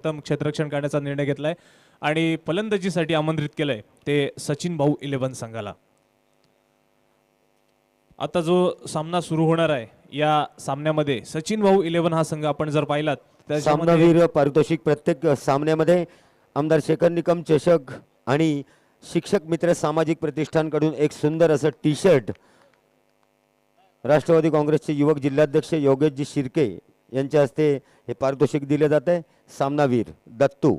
उत्तम क्षेत्ररक्षण करण्याचा निर्णय घेतलाय आणि फलंदाजीसाठी आमंत्रित केलंय ते सचिन भाऊ 11 संघाला. आता जो सामना सुरू होणार आहे या सामन्यामध्ये सचिन भाऊ 11 हा संघ आपण जर पाहिलात त्याच्यामध्ये सामनावीर पारितोषिक प्रत्येक सामन्यामध्ये आमदार शेखर निकम चषक आणि शिक्षक मित्र सामाजिक प्रतिष्ठानकडून एक सुंदर असं टी शर्ट राष्ट्रवादी काँग्रेसचे युवक जिल्हाध्यक्ष योगेशजी शिर्के यांच्या हस्ते हे पारितोषिक दिले जाते. सामनावीर दत्तू,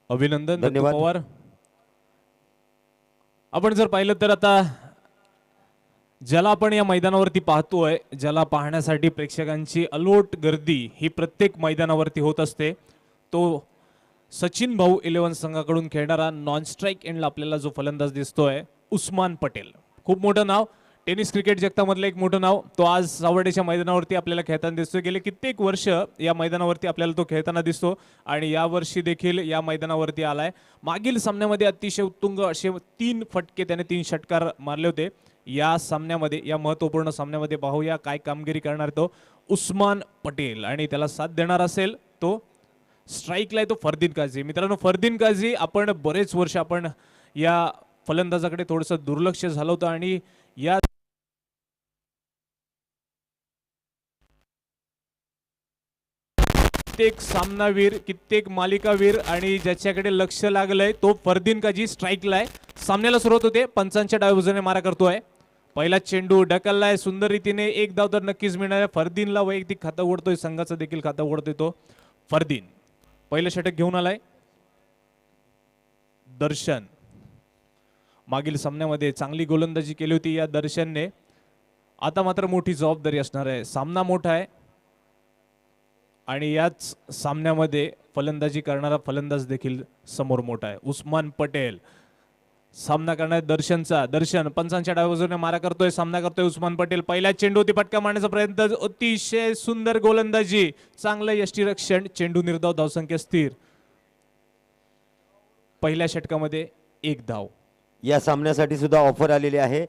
अभिनंदन दत्तू धन्यवाद. पवार. आपण जर पाहिलं तर आता ज्याला आपण या मैदानावरती पाहतोय, ज्याला पाहण्यासाठी प्रेक्षकांची अलोट गर्दी ही प्रत्येक मैदानावरती होत असते, तो सचिन भाऊ 11 संघाकडून खेळणारा नॉन स्ट्राइक एंडला आपल्याला जो फलंदाज दिसतोय उस्मान पटेल. खूप मोठं नाव, टेनिस क्रिकेट जगतामधलं एक मोठं नाव. तो आज सावर्डेच्या मैदानावरती आपल्याला खेळताना दिसतो. गेले कित्येक वर्ष या मैदानावरती आपल्याला तो खेळताना दिसतो आणि या वर्षी देखील या मैदानावरती आलाय. मागील सामन्यामध्ये अतिशय उत्तुंग असे 3 फटके त्याने 3 षटकार मारले होते. या सामन्यामध्ये, या महत्त्वपूर्ण सामन्यामध्ये पाहूया काय कामगिरी करणार तो उस्मान पटेल आणि त्याला साथ देणार असेल तो स्ट्राईकला आहे तो फरदीन काझी. मित्रांनो, फरदीन काझी आपण बरेच वर्ष आपण या फलंदाजाकडे थोडंसं दुर्लक्ष झालं होतं आणि या कित्येक सामनावीर, कित्येक मालिकावीर आणि ज्याच्याकडे लक्ष लागलंय तो फरदीन काझी स्ट्राईकला आहे. सामन्याला सुरुवात होते. पंचांच्या डाव्या बाजूने मारा करतोय. पहिला चेंडू ढकललाय सुंदर रीतीने. एक धाव तर नक्कीच मिळणार आहे. फरदीनला वैयक्तिक खातं उघडतोय, संघाचं देखील खातं उघडतोय तो फरदीन. पहिलं षटक घेऊन आलाय दर्शन. मागील सामन्यामध्ये चांगली गोलंदाजी केली होती या दर्शनने. आता मात्र मोठी जबाबदारी असणार आहे. सामना मोठा आहे आणि याच सामन्यामध्ये फलंदाजी करणारा फलंदाज देखील समोर मोठा आहे. उस्मान पटेल सामना करणार दर्शनचा. दर्शन पंचांच्या डाव्या बाजूने मारा करतोय, सामना करतोय उस्मान पटेल. पहिला चेंडू ती फटका मारण्याचा प्रयत्न, अतिशय सुंदर गोलंदाजी, चांगलं यष्टीरक्षण, चेंडू निर्धाव, धावसंख्या स्थिर. पहिल्या षटकामध्ये 1 धाव. या सामन्यासाठी सुद्धा ऑफर आलेली आहे.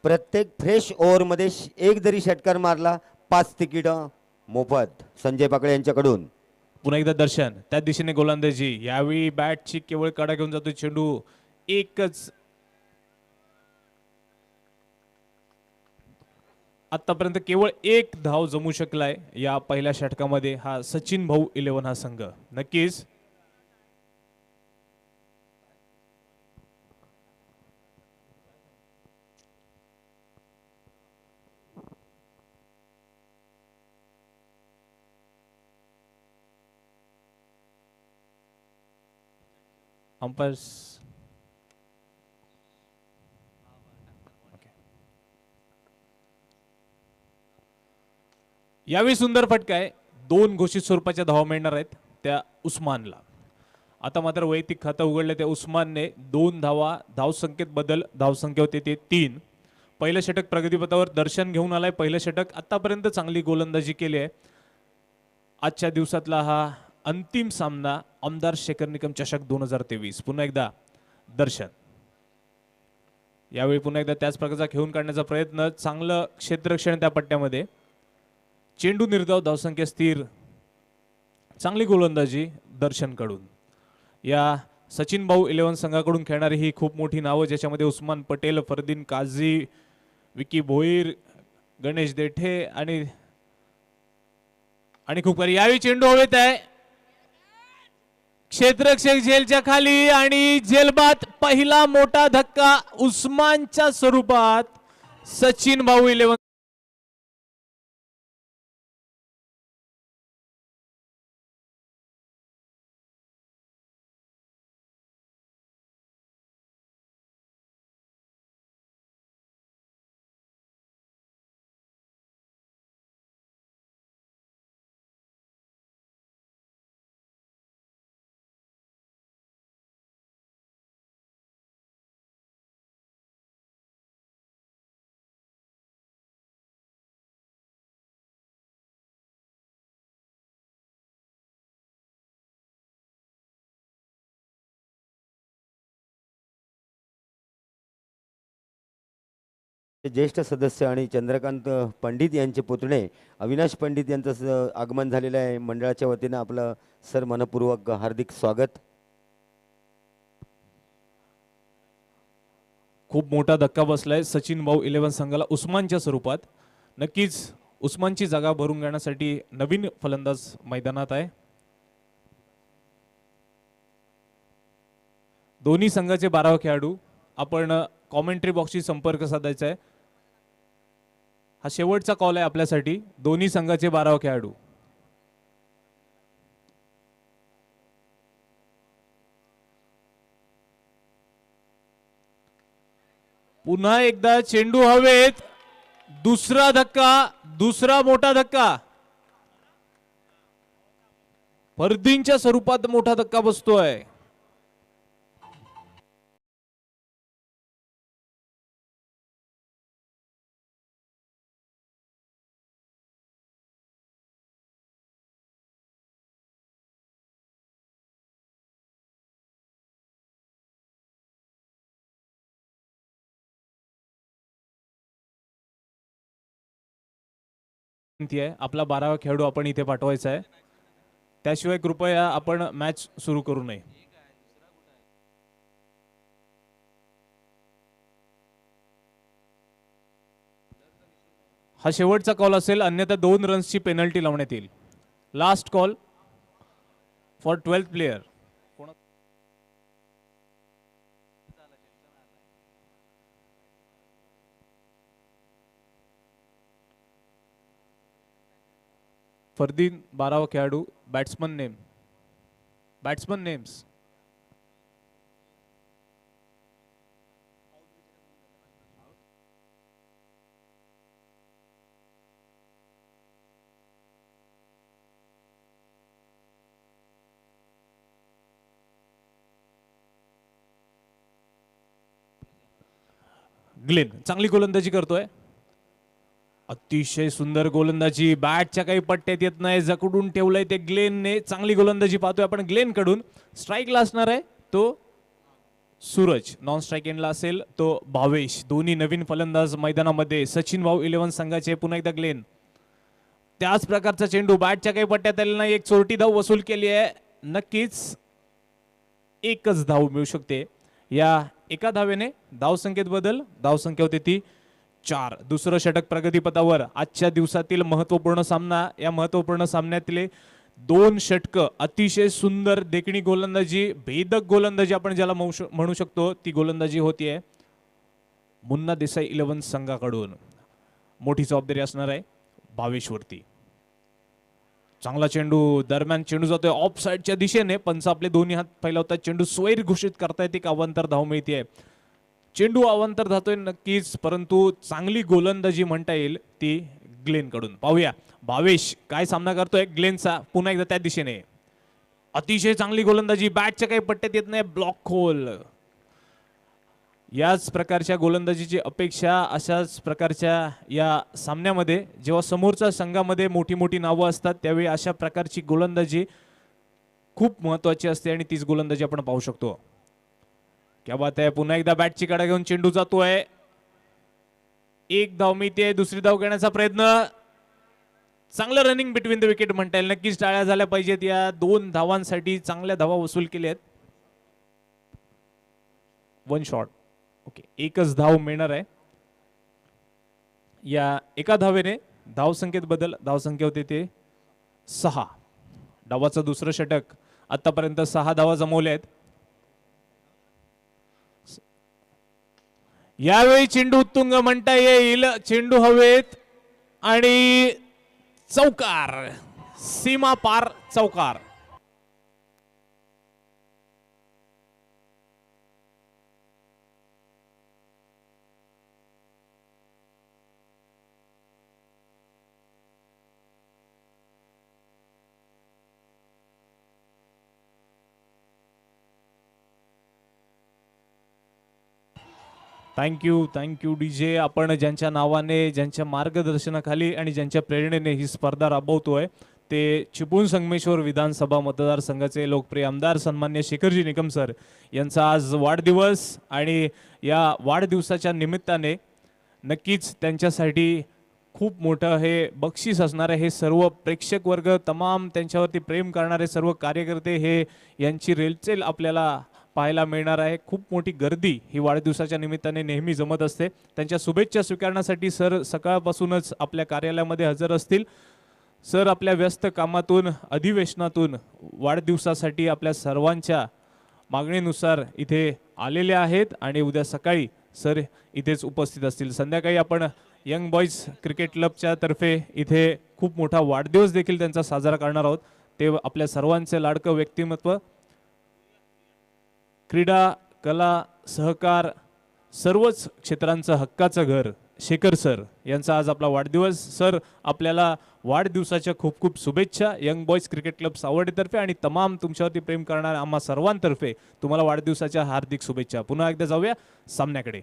प्रत्येक फ्रेश ओव्हरमध्ये एक जरी षटकार मारला 5 तिकीटं मोफत संजय पाकळे यांच्याकडून. पुन्हा एकदा दर्शन त्या दिशेने गोलंदाजी. यावेळी बॅटची केवळ कडा घेऊन जातो चेंडू. एकच आतापर्यंत केवळ 1 धाव जमू शकलाय या पहिल्या षटकामध्ये हा सचिन भाऊ 11 हा संघ. नक्कीच अंपायर्स यावेळी सुंदर फटका आहे. 2 घोषित स्वरूपाच्या धावा मिळणार आहेत त्या उस्मानला. आता मात्र वैयक्तिक खातं उघडलं त्या उस्मानने. 2 धावा, धावसंख्येत बदल, धावसंख्या होते ते 3. पहिलं षटक प्रगतीपथावर दर्शन घेऊन आलाय. पहिलं षटक आतापर्यंत चांगली गोलंदाजी केली आहे. आजच्या दिवसातला हा अंतिम सामना आमदार शेखर निकम चषक 2023. पुन्हा एकदा दर्शन. यावेळी पुन्हा एकदा त्याच प्रकारचा खेळून काढण्याचा प्रयत्न, चांगलं क्षेत्ररक्षण त्या पट्ट्यामध्ये, चेंडू निर्धाव, धावसंख्या स्थिर, चांगली गोलंदाजी दर्शनकडून. या सचिन भाऊ 11 संघाकडून खेळणारी ही खूप मोठी नावं, ज्याच्यामध्ये उस्मान पटेल, फरदीन काझी, विकी भोईर, गणेश देठे आणि खूप काही. यावेळी चेंडू हवेत आहे, क्षेत्ररक्षक झेलच्या खाली आणि झेलबाद. पहिला मोठा धक्का उस्मानच्या स्वरूपात सचिन भाऊ 11 ज्येष्ठ सदस्य आणि चंद्रकांत पंडित यांचे पुतणे अविनाश पंडित यांचं आगमन झालेलं आहे. मंडळाच्या वतीनं आपलं सर मनपूर्वक हार्दिक स्वागत. खूप मोठा धक्का बसलाय सचिन भाऊ 11 संघाला उस्मानच्या स्वरूपात. नक्कीच उस्मानची जागा भरून घेण्यासाठी नवीन फलंदाज मैदानात आहे. दोन्ही संघाचे 12 खेळाडू. आपण कॉमेंट्री बॉक्सशी संपर्क साधायचा आहे. हा शेवटचा कॉल आहे आपल्यासाठी. दोन्ही संघाचे 12 खेळाडू. पुन्हा एकदा चेंडू हवेत. दुसरा धक्का, दुसरा मोठा धक्का. फर्दींच्या स्वरूपात मोठा धक्का बसतोय. आपला 12वा खेळाडू आपण इथे पाठवायचा आहे. त्याशिवाय कृपया आपण मॅच सुरू करू नये. हा शेवटचा कॉल असेल, अन्यथा 2 रन्सची पेनल्टी लावण्यात येईल. Last call for 12th player. Fardeen 12वा खेळाडू. Batsman names. ग्लेन चांगली गोलंदाजी करतोय. अतिशय सुंदर गोलंदाजी. बॅटच्या काही पट्ट्यात येत नाही, जकडून ठेवलंय ते ग्लेनने. चांगली गोलंदाजी पाहतोय आपण ग्लेन कडून. स्ट्राईकला असणार आहे तो सूरज, नॉन स्ट्राईक एंडला असेल तो भावेश. दोन्ही नवीन फलंदाज मैदानामध्ये. सचिन भाऊ 11 संघाचे. पुन्हा एकदा ग्लेन. त्याच प्रकारचा चेंडू. बॅटच्या काही पट्ट्यात आलेला नाही. एक चोरटी धाव वसूल केली आहे. नक्कीच एकच धाव मिळू शकते. या एका धावेने धावसंख्येत बदल. धावसंख्या होती ती 4. दुसरं षटक प्रगतीपथावर. आजच्या दिवसातील महत्वपूर्ण सामना. या महत्वपूर्ण सामन्यातले 2 षटक. अतिशय सुंदर देखणी गोलंदाजी, भेदक गोलंदाजी आपण ज्याला म्हणू शकतो, ती गोलंदाजी होतीये मुन्ना देसाई 11 संघाकडून. मोठी जबाबदारी असणार आहे भावेशवरती. चांगला चेंडू. दरम्यान चेंडू जातोय ऑफ साइडच्या दिशेने. पंच आपले दोन्ही हात फैलावतात. चेंडू स्वैर घोषित करतायत. एक अवांतर धाव मिळते. चेंडू अवांतर जातोय नक्कीच, परंतु चांगली गोलंदाजी म्हणता येईल ती ग्लेन कडून. पाहूया भावेश काय सामना करतोय ग्लेनचा. पुन्हा एकदा त्या दिशेने अतिशय चांगली गोलंदाजी. बॅटच्या काही पट्ट्यात येत नाही. ब्लॉक खोल. याच प्रकारच्या गोलंदाजीची अपेक्षा अशाच प्रकारच्या या सामन्यामध्ये जेव्हा समोरच्या संघामध्ये मोठी मोठी नावं असतात त्यावेळी अशा प्रकारची गोलंदाजी खूप महत्त्वाची असते आणि तीच गोलंदाजी आपण पाहू शकतो. क्या बात आहे. पुन्हा एकदा बॅटची कडा घेऊन चेंडू जातोय. एक धाव मिळते. दुसरी धाव घेण्याचा प्रयत्न. चांगलं रनिंग बिटवीन द विकेट म्हणता येईल. नक्कीच टाळ्या झाल्या पाहिजेत या 2 धावांसाठी. चांगल्या धावा वसूल केल्या आहेत. 1 शॉट. ओके, एकच धाव मिळणार आहे. या एका धावेने धावसंख्येत बदल. धावसंख्या होते ते 6. डावाचं दुसरं षटक. आतापर्यंत 6 धावा जमवल्या आहेत. यावेळी चेंडू उत्तुंग म्हणता येईल. चेंडू हवेत आणि चौकार. सीमा पार चौकार. Thank you DJ. आपण ज्यांच्या नावाने, ज्यांच्या मार्गदर्शनाखाली आणि ज्यांच्या प्रेरणेने ही स्पर्धा राबवतोय ते चिपळूण संगमेश्वर विधानसभा मतदारसंघाचे लोकप्रिय आमदार सन्मान्य शेखरजी निकम सर यांचा आज वाढदिवस. आणि या वाढदिवसाच्या निमित्ताने नक्कीच त्यांच्यासाठी खूप मोठं हे बक्षीस असणार आहे. हे सर्व प्रेक्षक वर्ग, तमाम त्यांच्यावरती प्रेम करणारे सर्व कार्यकर्ते, हे यांची रेलचेल आपल्याला पाहायला मिळणार आहे. खूप मोठी गर्दी ही वाढदिवसाच्या निमित्ताने नेहमी जमत असते. त्यांच्या शुभेच्छा स्वीकारण्यासाठी सर सकाळपासूनच आपल्या कार्यालयामध्ये हजर असतील. सर आपल्या व्यस्त कामातून, अधिवेशनातून वाढदिवसासाठी आपल्या सर्वांच्या मागणीनुसार इथे आलेले आहेत आणि उद्या सकाळी सर इथेच उपस्थित असतील. संध्याकाळी आपण यंग बॉईज क्रिकेट क्लबच्या तर्फे इथे खूप मोठा वाढदिवस देखील त्यांचा साजरा करणार आहोत. ते आपल्या सर्वांचे लाडकं व्यक्तिमत्व, क्रीडा, कला, सहकार, सर्वच क्षेत्रांचं हक्काचं घर शेखर सर यांचा आज आपला वाढदिवस. सर आपल्याला वाढदिवसाच्या खूप खूप शुभेच्छा. यंग बॉईज क्रिकेट क्लब सावर्डेतर्फे आणि तमाम तुमच्यावरती प्रेम करणाऱ्या आम्हा सर्वांतर्फे तुम्हाला वाढदिवसाच्या हार्दिक शुभेच्छा. पुन्हा एकदा जाऊया सामन्याकडे.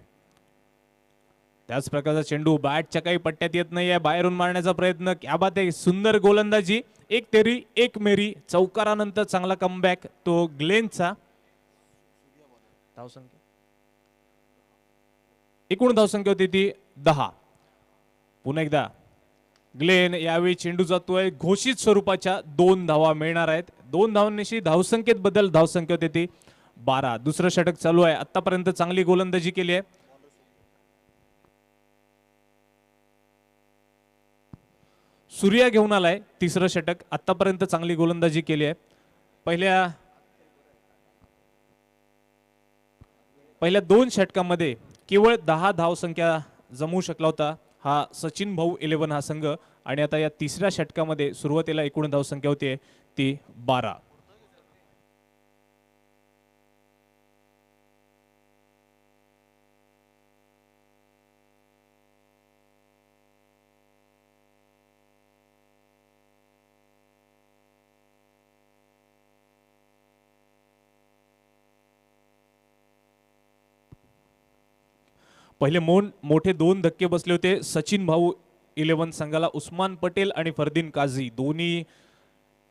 त्याच प्रकारचा चेंडू बॅटच्या काही पट्ट्यात येत नाहीये, बाहेरून मारण्याचा प्रयत्न. क्या बात आहे, सुंदर गोलंदाजी. एक तेरी एक मेरी, चौकारानंतर चांगला कमबॅक तो ग्लेनचा. धावसंख्या, एकूण धावसंख्या होती ती 10. पुन्हा एकदा ग्लेन, यावेळी चेंडू जातोय घोषित स्वरूपाच्या 2 धावा मिळणार आहेत. 2 धावांनिशी धावसंख्येत बदल, धावसंख्या होती ती 12. दुसरं षटक चालू आहे. आतापर्यंत चांगली गोलंदाजी केली आहे. सूर्या घेऊन आलाय तिसरं षटक. आतापर्यंत चांगली गोलंदाजी केली आहे. पहिल्या 2 षटकांमध्ये केवळ 10 धावसंख्या जमवू शकला होता हा सचिन भाऊ 11 हा संघ, आणि आता या तिसऱ्या षटकामध्ये सुरुवातीला एकूण धावसंख्या होती ती 12. पहिले मोठे 2 धक्के बसले होते सचिन भाऊ 11 संघाला. उस्मान पटेल आणि फरदीन काझी दोन्ही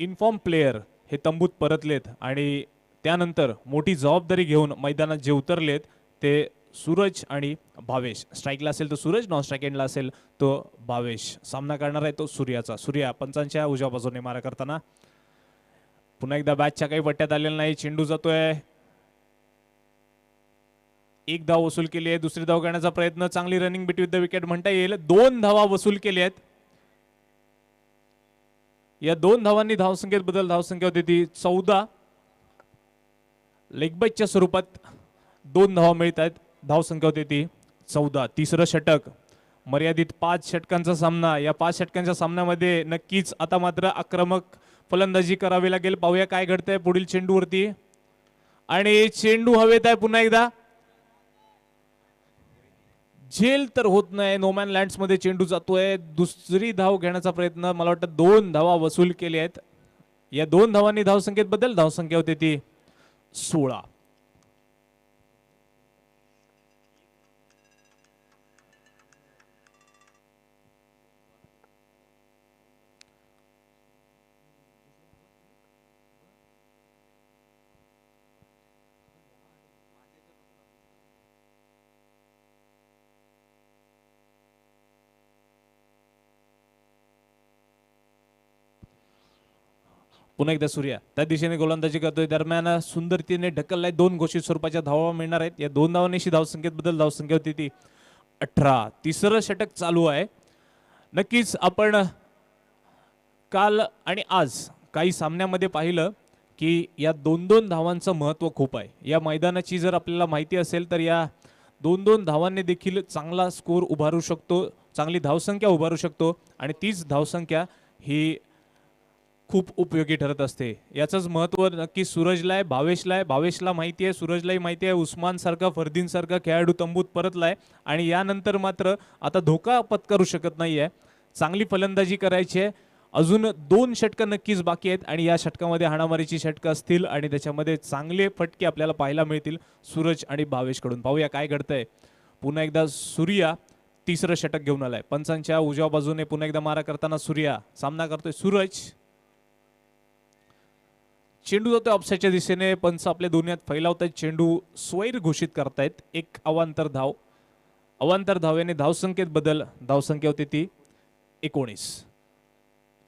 इन्फॉर्म प्लेयर हे तंबूत परतलेत आणि त्यानंतर मोठी जबाबदारी घेऊन मैदानात जे उतरलेत ते सूरज आणि भावेश. स्ट्राईकला असेल तो सूरज, नॉन स्ट्राईक एंडला असेल तो भावेश. सामना करणार आहे तो सूर्याचा. सूर्या पंचांच्या उजव्या बाजूने मारा करताना. पुन्हा एकदा बॅटच्या काही पट्ट्यात आलेला नाही. चेंडू जातोय. एक धाव वसूल केली आहे. दुसरी धाव करण्याचा प्रयत्न. चांगली रनिंग बिटवीन द विकेट म्हणता येईल. 2 धावा वसूल केल्या आहेत. या 2 धावांनी धावसंख्येत बदल, धावसंख्या होती ती 14. लेगबाईच्या स्वरूपात 2 धावा मिळत आहेत, धावसंख्या होती ती 14. तिसरं षटक, मर्यादित 5 षटकांचा सामना. या 5 षटकांच्या सामन्यामध्ये नक्कीच आता मात्र आक्रमक फलंदाजी करावी लागेल. पाहूया काय घडतंय पुढील चेंडूवरती. आणि चेंडू हवेत आहे पुन्हा एकदा. झेल तर होत नाही. नोमॅन लँड्स मध्ये चेंडू जातोय. दुसरी धाव घेण्याचा प्रयत्न. मला वाटतं 2 धावा वसूल केल्या आहेत. या 2 धावांनी धावसंख्येत बदल, धावसंख्या होती ती 16. पुन्हा एकदा सूर्या त्या दिशेने गोलंदाजी करतोय. दरम्यान सुंदरतीने ढकललाय. 2 घोषित स्वरूपाच्या धावा मिळणार आहेत. या 2 धावांनीशी धावसंख्येत बदल, धावसंख्या होती ती 18. तिसरं षटक चालू आहे. नक्कीच आपण काल आणि आज काही सामन्यामध्ये पाहिलं की या 2-2 धावांचं महत्त्व खूप आहे. या मैदानाची जर आपल्याला माहिती असेल तर या 2-2 धावांनी देखील चांगला स्कोर उभारू शकतो, चांगली धावसंख्या उभारू शकतो आणि तीच धावसंख्या ही खूप उपयोगी ठरत असते. याचंच महत्त्व नक्की सूरजला आहे, भावेशला आहे. भावेशला माहिती आहे, सूरजलाही माहिती आहे. उस्मान सारखा, फरदीन सारखा खेळाडू तंबूत परतलाय आणि यानंतर मात्र आता धोका पत्करू शकत नाहीये. चांगली फलंदाजी करायची आहे. अजून 2 षटकं नक्कीच बाकी आहेत आणि या षटकामध्ये हाणामारीची षटकं असतील आणि त्याच्यामध्ये चांगले फटके आपल्याला पाहायला मिळतील सूरज आणि भावेशकडून. पाहूया काय घडतंय. पुन्हा एकदा सूर्या तिसरं षटक घेऊन आलाय. पंचांच्या उजव्या बाजूने पुन्हा एकदा मारा करताना सूर्या. सामना करतोय सूरज. चेंडू जातोय ऑफसाईडच्या दिशेने. पंच आपल्या दोन्ही हात फैलावतायत. चेंडू स्वैर घोषित करतायत. 1 अवांतर धाव. अवांतर धावेने धावसंख्येत बदल, धावसंख्या होती ती 19.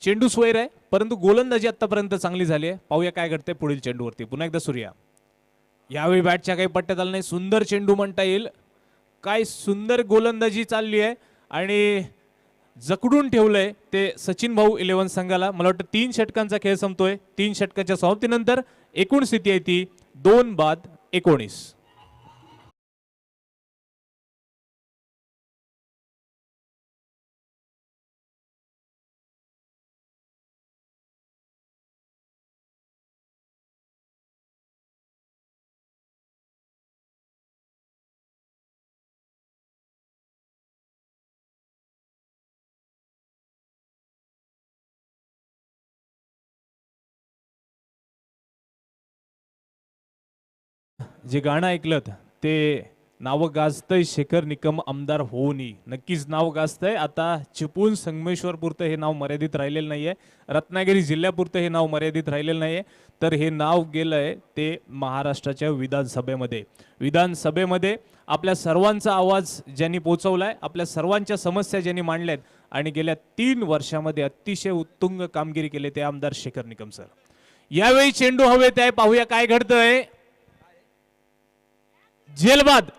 चेंडू स्वैर आहे परंतु गोलंदाजी आतापर्यंत चांगली झाली आहे. पाहूया काय घडते पुढील चेंडूवरती. पुन्हा एकदा सूर्या. यावेळी बॅटच्या काही पट्ट्यात आलं नाही. सुंदर चेंडू म्हणता येईल. काय सुंदर गोलंदाजी चालली आहे आणि जकडून ठेवलंय ते सचिन भाऊ 11 संघाला. मला वाटतं 3 षटकांचा खेळ संपतोय. 3 षटकाच्या समाप्तीनंतर एकूण स्थिती आहे ती 2-19. जे गाणं ऐकलं ते नाव गाजतंय शेखर निकम आमदार होऊनी. नक्कीच नाव गाजतंय. आता चिपळूण संगमेश्वर पुरतं हे नाव मर्यादित राहिलेलं नाहीये. रत्नागिरी जिल्ह्यापुरतं हे नाव मर्यादित राहिलेलं नाहीये. तर हे नाव गेलंय ते महाराष्ट्राच्या विधानसभेमध्ये. विधानसभेमध्ये आपल्या सर्वांचा आवाज ज्यांनी पोहोचवलाय, आपल्या सर्वांच्या समस्या ज्यांनी मांडल्यात आणि गेल्या 3 वर्षामध्ये अतिशय उत्तुंग कामगिरी केली ते आमदार शेखर निकम सर. यावेळी चेंडू हवेत आहे. पाहूया काय घडतंय. जेलबाद.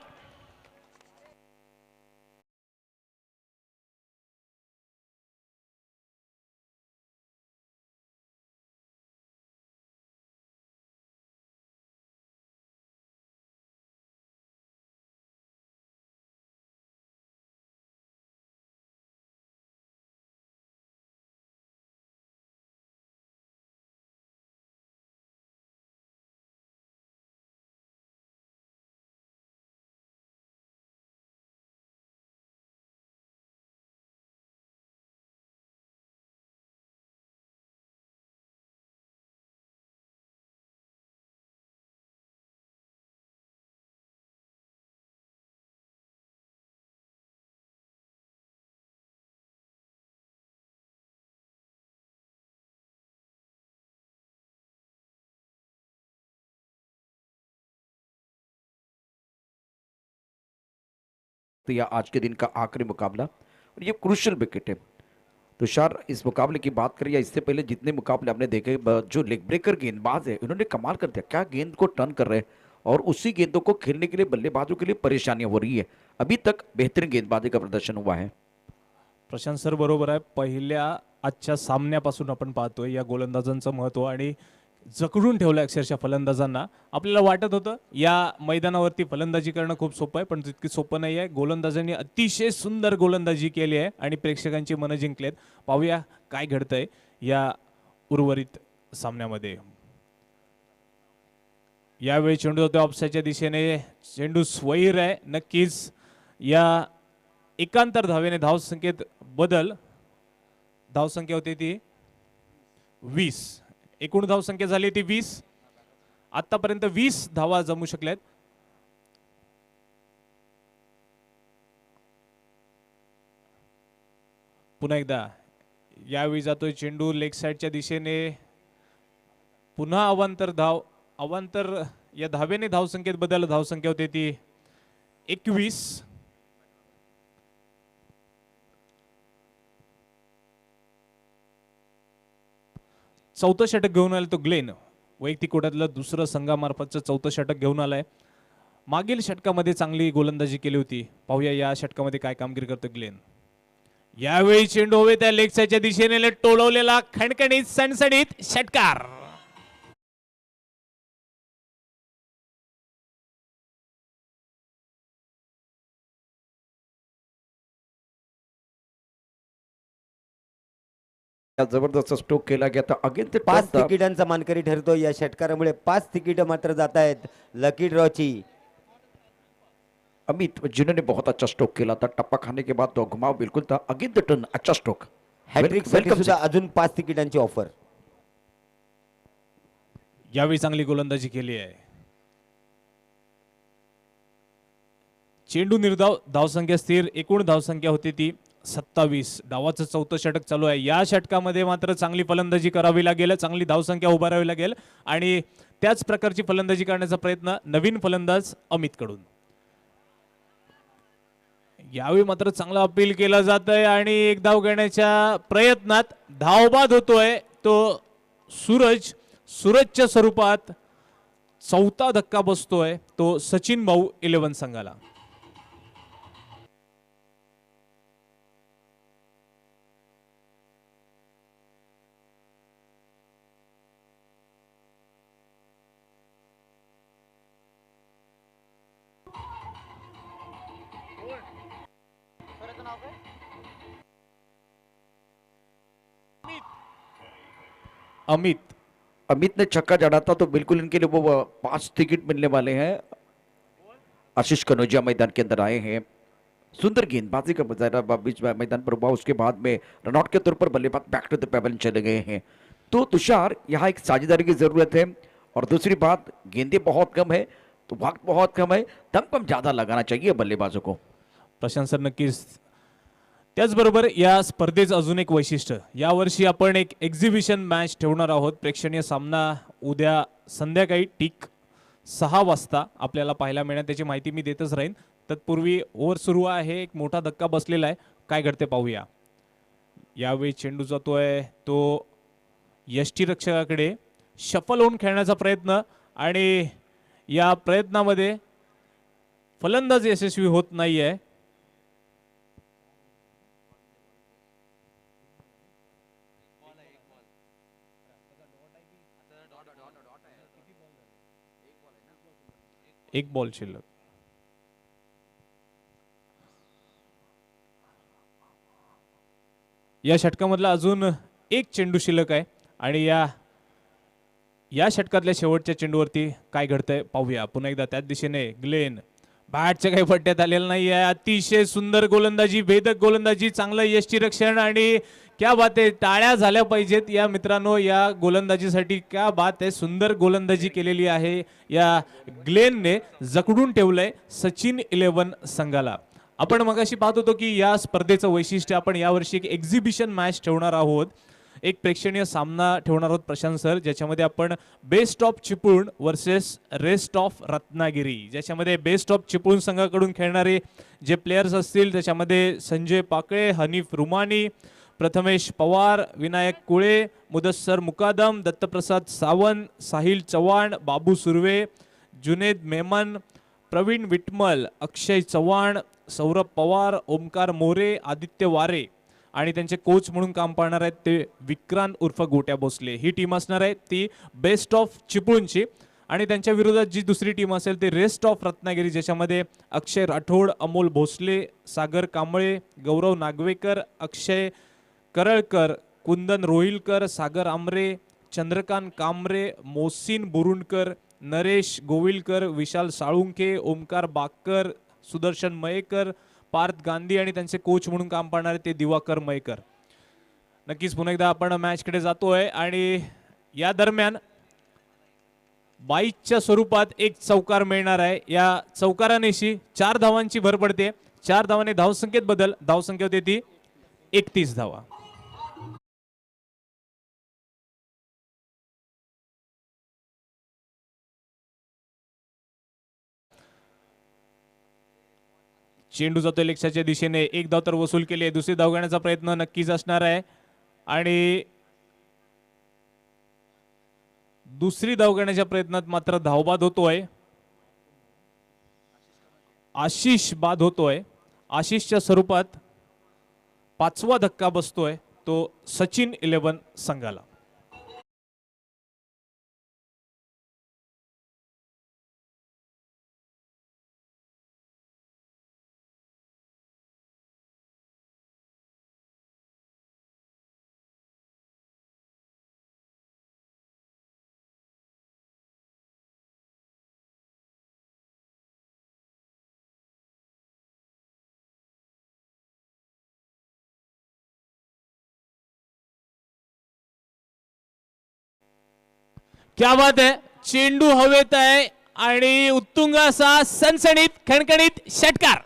तो यह आज के दिन का आखिरी मुकाबला और ये क्रूशियल विकेट है। तुषार, इस मुकाबले की बात करें या इससे पहले जितने मुकाबले आपने देखे, जो लेग ब्रेकर गेंदबाज है उन्होंने कमाल कर दिया। क्या गेंद को टर्न कर रहे हैं और उसी गेंदों को खेलने के लिए बल्लेबाजों के लिए परेशानियां हो रही है। अभी तक बेहतरीन गेंदबाजी का प्रदर्शन हुआ है। प्रशांत सर बरोबर आहे. पहिल्या आजच्या सामन्यापासून आपण पाहतोय या गोलंदाजांचं महत्त्व आणि जकडून ठेवलं अक्षरशः फलंदाजांना. आपल्याला वाटत होतं या मैदानावरती फलंदाजी करणं खूप सोपं आहे पण तितकी सोपं नाही आहे. गोलंदाजांनी अतिशय सुंदर गोलंदाजी केली आहे आणि प्रेक्षकांची मनं जिंकलेत. पाहूया काय घडतंय या उर्वरित सामन्यामध्ये. यावेळी चेंडू होतो ऑफसाईडच्या दिशेने. चेंडू स्वैर आहे. नक्कीच या एकांतर धावेने धावसंख्येत बदल. धावसंख्या होती ती 20. एकूण धावसंख्या झाली ती 20. आतापर्यंत 20 धावा जमू शकल्यात. पुन्हा एकदा यावेळी जातोय चेंडू लेग साइडच्या दिशेने. पुन्हा अवांतर धाव. अवांतर या धावेने धावसंख्येत बदल. धावसंख्या होती ती 21. चौथं षटक घेऊन आलं तो ग्लेन. वैयक्तिक कोट्यातलं दुसरं संघामार्फतचं 4थं षटक घेऊन आलंय. मागील षटकामध्ये चांगली गोलंदाजी केली होती. पाहूया या षटकामध्ये काय कामगिरी करतो ग्लेन. यावेळी चेंडू हवे त्या लेग साइडच्या दिशेने टोलवलेला खणखणीत सणसणीत षटकार. जबरदस्त स्ट्रोक केला गया था. अगेन ते 5 तिकिटांचा मानकरी ठरतो. या षटकारामुळे 5 तिकीट मात्र जात आहेत लकी ड्रॉची. अमित, जिन्होंने बहुत अच्छा स्ट्रोक खेला था, टप्पा खाने के बाद तो घुमाव बिल्कुल था. अगेन द टर्न, अच्छा स्ट्रोक. हॅट्रिक साठी सुद्धा अजून 5 तिकिटांची ऑफर. यावेळी चांगली गोलंदाजी केली आहे. चेंडू निर्धाव. धावसंख्या स्थिर. एकूण धावसंख्या होती ती 27. डावाचं 4थं षटक चालू आहे. या षटकामध्ये मात्र चांगली फलंदाजी करावी लागेल. चांगली धावसंख्या उभारावी लागेल आणि त्याच प्रकारची फलंदाजी करण्याचा प्रयत्न नवीन फलंदाज अमित कडून. यावेळी मात्र चांगलं अपील केलं जात आहे आणि एक धाव घेण्याच्या प्रयत्नात धावबाद होतोय तो सूरजच्या स्वरूपात चौथा धक्का बसतोय तो सचिन भाऊ 11 संघाला. अमित अमित ने छक्का जड़ा था तो बिल्कुल इनके लिए वो 5 टिकट मिलने वाले हैं. आशीष कनौजिया मैदान के अंदर आए हैं. सुंदर गेंदबाजी का मुजाहरा बीच में मैदान पर हुआ. उसके बाद में रनआउट के तौर पर बल्लेबाज बैक टू द पेवेलियन चले गए हैं. तो तुषार यहाँ एक साझेदारी की जरूरत है. और दूसरी बात, गेंदें बहुत कम है तो वक्त बहुत कम है, दम ज्यादा लगाना चाहिए बल्लेबाजों को. प्रशांत सर नक्कीच. त्याचबरोबर या स्पर्धेचं अजून एक वैशिष्ट्य, यावर्षी आपण एक एक्झिबिशन मॅच ठेवणार आहोत. प्रेक्षणीय सामना उद्या संध्याकाळी ठीक 6 वाजता आपल्याला पाहायला मिळणार. त्याची माहिती मी देतच राहीन. तत्पूर्वी ओव्हर सुरू आहे. एक मोठा धक्का बसलेला आहे. काय घडते पाहूया. यावेळी चेंडू जातोय तो यष्टीरक्षकाकडे. शफल होऊन खेळण्याचा प्रयत्न आणि या प्रयत्नामध्ये फलंदाज यशस्वी होत नाहीये. एक बॉल शिल्लक. या षटकामधला अजून एक चेंडू शिल्लक आहे आणि या षटकातल्या शेवटच्या चेंडूवरती काय घडतंय पाहूया. पुन्हा एकदा त्याच दिशेने ग्लेन. बॅटच्या काही पट्ट्यात आलेलं नाही आहे. अतिशय सुंदर गोलंदाजी, भेदक गोलंदाजी, चांगलं यष्टीरक्षण आणि क्या बात आहे. टाळ्या झाल्या पाहिजेत या मित्रांनो या गोलंदाजीसाठी. क्या बात आहे. सुंदर गोलंदाजी केलेली आहे या ग्लेनने. जखडून ठेवलंय सचिन 11 संघाला. आपण मगाशी पाहत होतो की या स्पर्धेचं वैशिष्ट्य, आपण यावर्षी एक एक्झिबिशन मॅच ठेवणार आहोत. एक प्रेक्षणीय सामना ठेवणार आहोत प्रशांत सर, ज्याच्यामध्ये आपण best of Chiplun versus rest of Ratnagiri, ज्याच्यामध्ये बेस्ट ऑफ चिपळूण संघाकडून खेळणारे जे प्लेयर्स असतील त्याच्यामध्ये संजय पाकळे, हनीफ रुमानी, प्रथमेश पवार, विनायक कुळे, मुदस्सर मुकादम, दत्तप्रसाद सावंत, साहिल चव्हाण, बाबू सुर्वे, जुनेद मेमन, प्रवीण विटमल, अक्षय चव्हाण, सौरभ पवार, ओमकार मोरे, आदित्य वारे आणि त्यांचे कोच म्हणून काम पाहणार आहेत ते विक्रांत उर्फ गोट्या भोसले. ही टीम असणार आहे ती बेस्ट ऑफ चिपळूणची. आणि त्यांच्या विरोधात जी दुसरी टीम असेल ते रेस्ट ऑफ रत्नागिरी, ज्याच्यामध्ये अक्षय राठोड, अमोल भोसले, सागर कांबळे, गौरव नागवेकर, अक्षय करळकर, कुंदन रोहिलकर, सागर आमरे, चंद्रकांत कांबरे, मोसिन बुरुणकर, नरेश गोविलकर, विशाल साळुंके, ओमकार बाकर, सुदर्शन मयेकर, पार्थ गांधी आणि त्यांचे कोच म्हणून काम पाहणारे ते दिवाकर मयेकर. नक्कीच पुन्हा एकदा आपण मॅचकडे जातोय आणि या दरम्यान 22च्या स्वरूपात एक चौकार मिळणार आहे. या चौकारानेशी 4 धावांची भर पडते. 4 धावाने धावसंख्येत बदल. धावसंख्या होते ती 31 धावा. चेंडू जातोय लेक्साच्या दिशेने. एक धाव तर वसूल केली. दुसरी धाव घेण्याचा प्रयत्न नक्कीच असणार आहे आणि दुसरी धाव घेण्याच्या प्रयत्नात मात्र धावबाद होतोय. आशिष बाद होतोय. आशिषच्या स्वरूपात 5वा धक्का बसतोय तो सचिन 11 संघाला. क्या बात आहे. चेंडू हवेत आहे आणि उत्तुंग असा सणसणीत खणखणीत षटकार.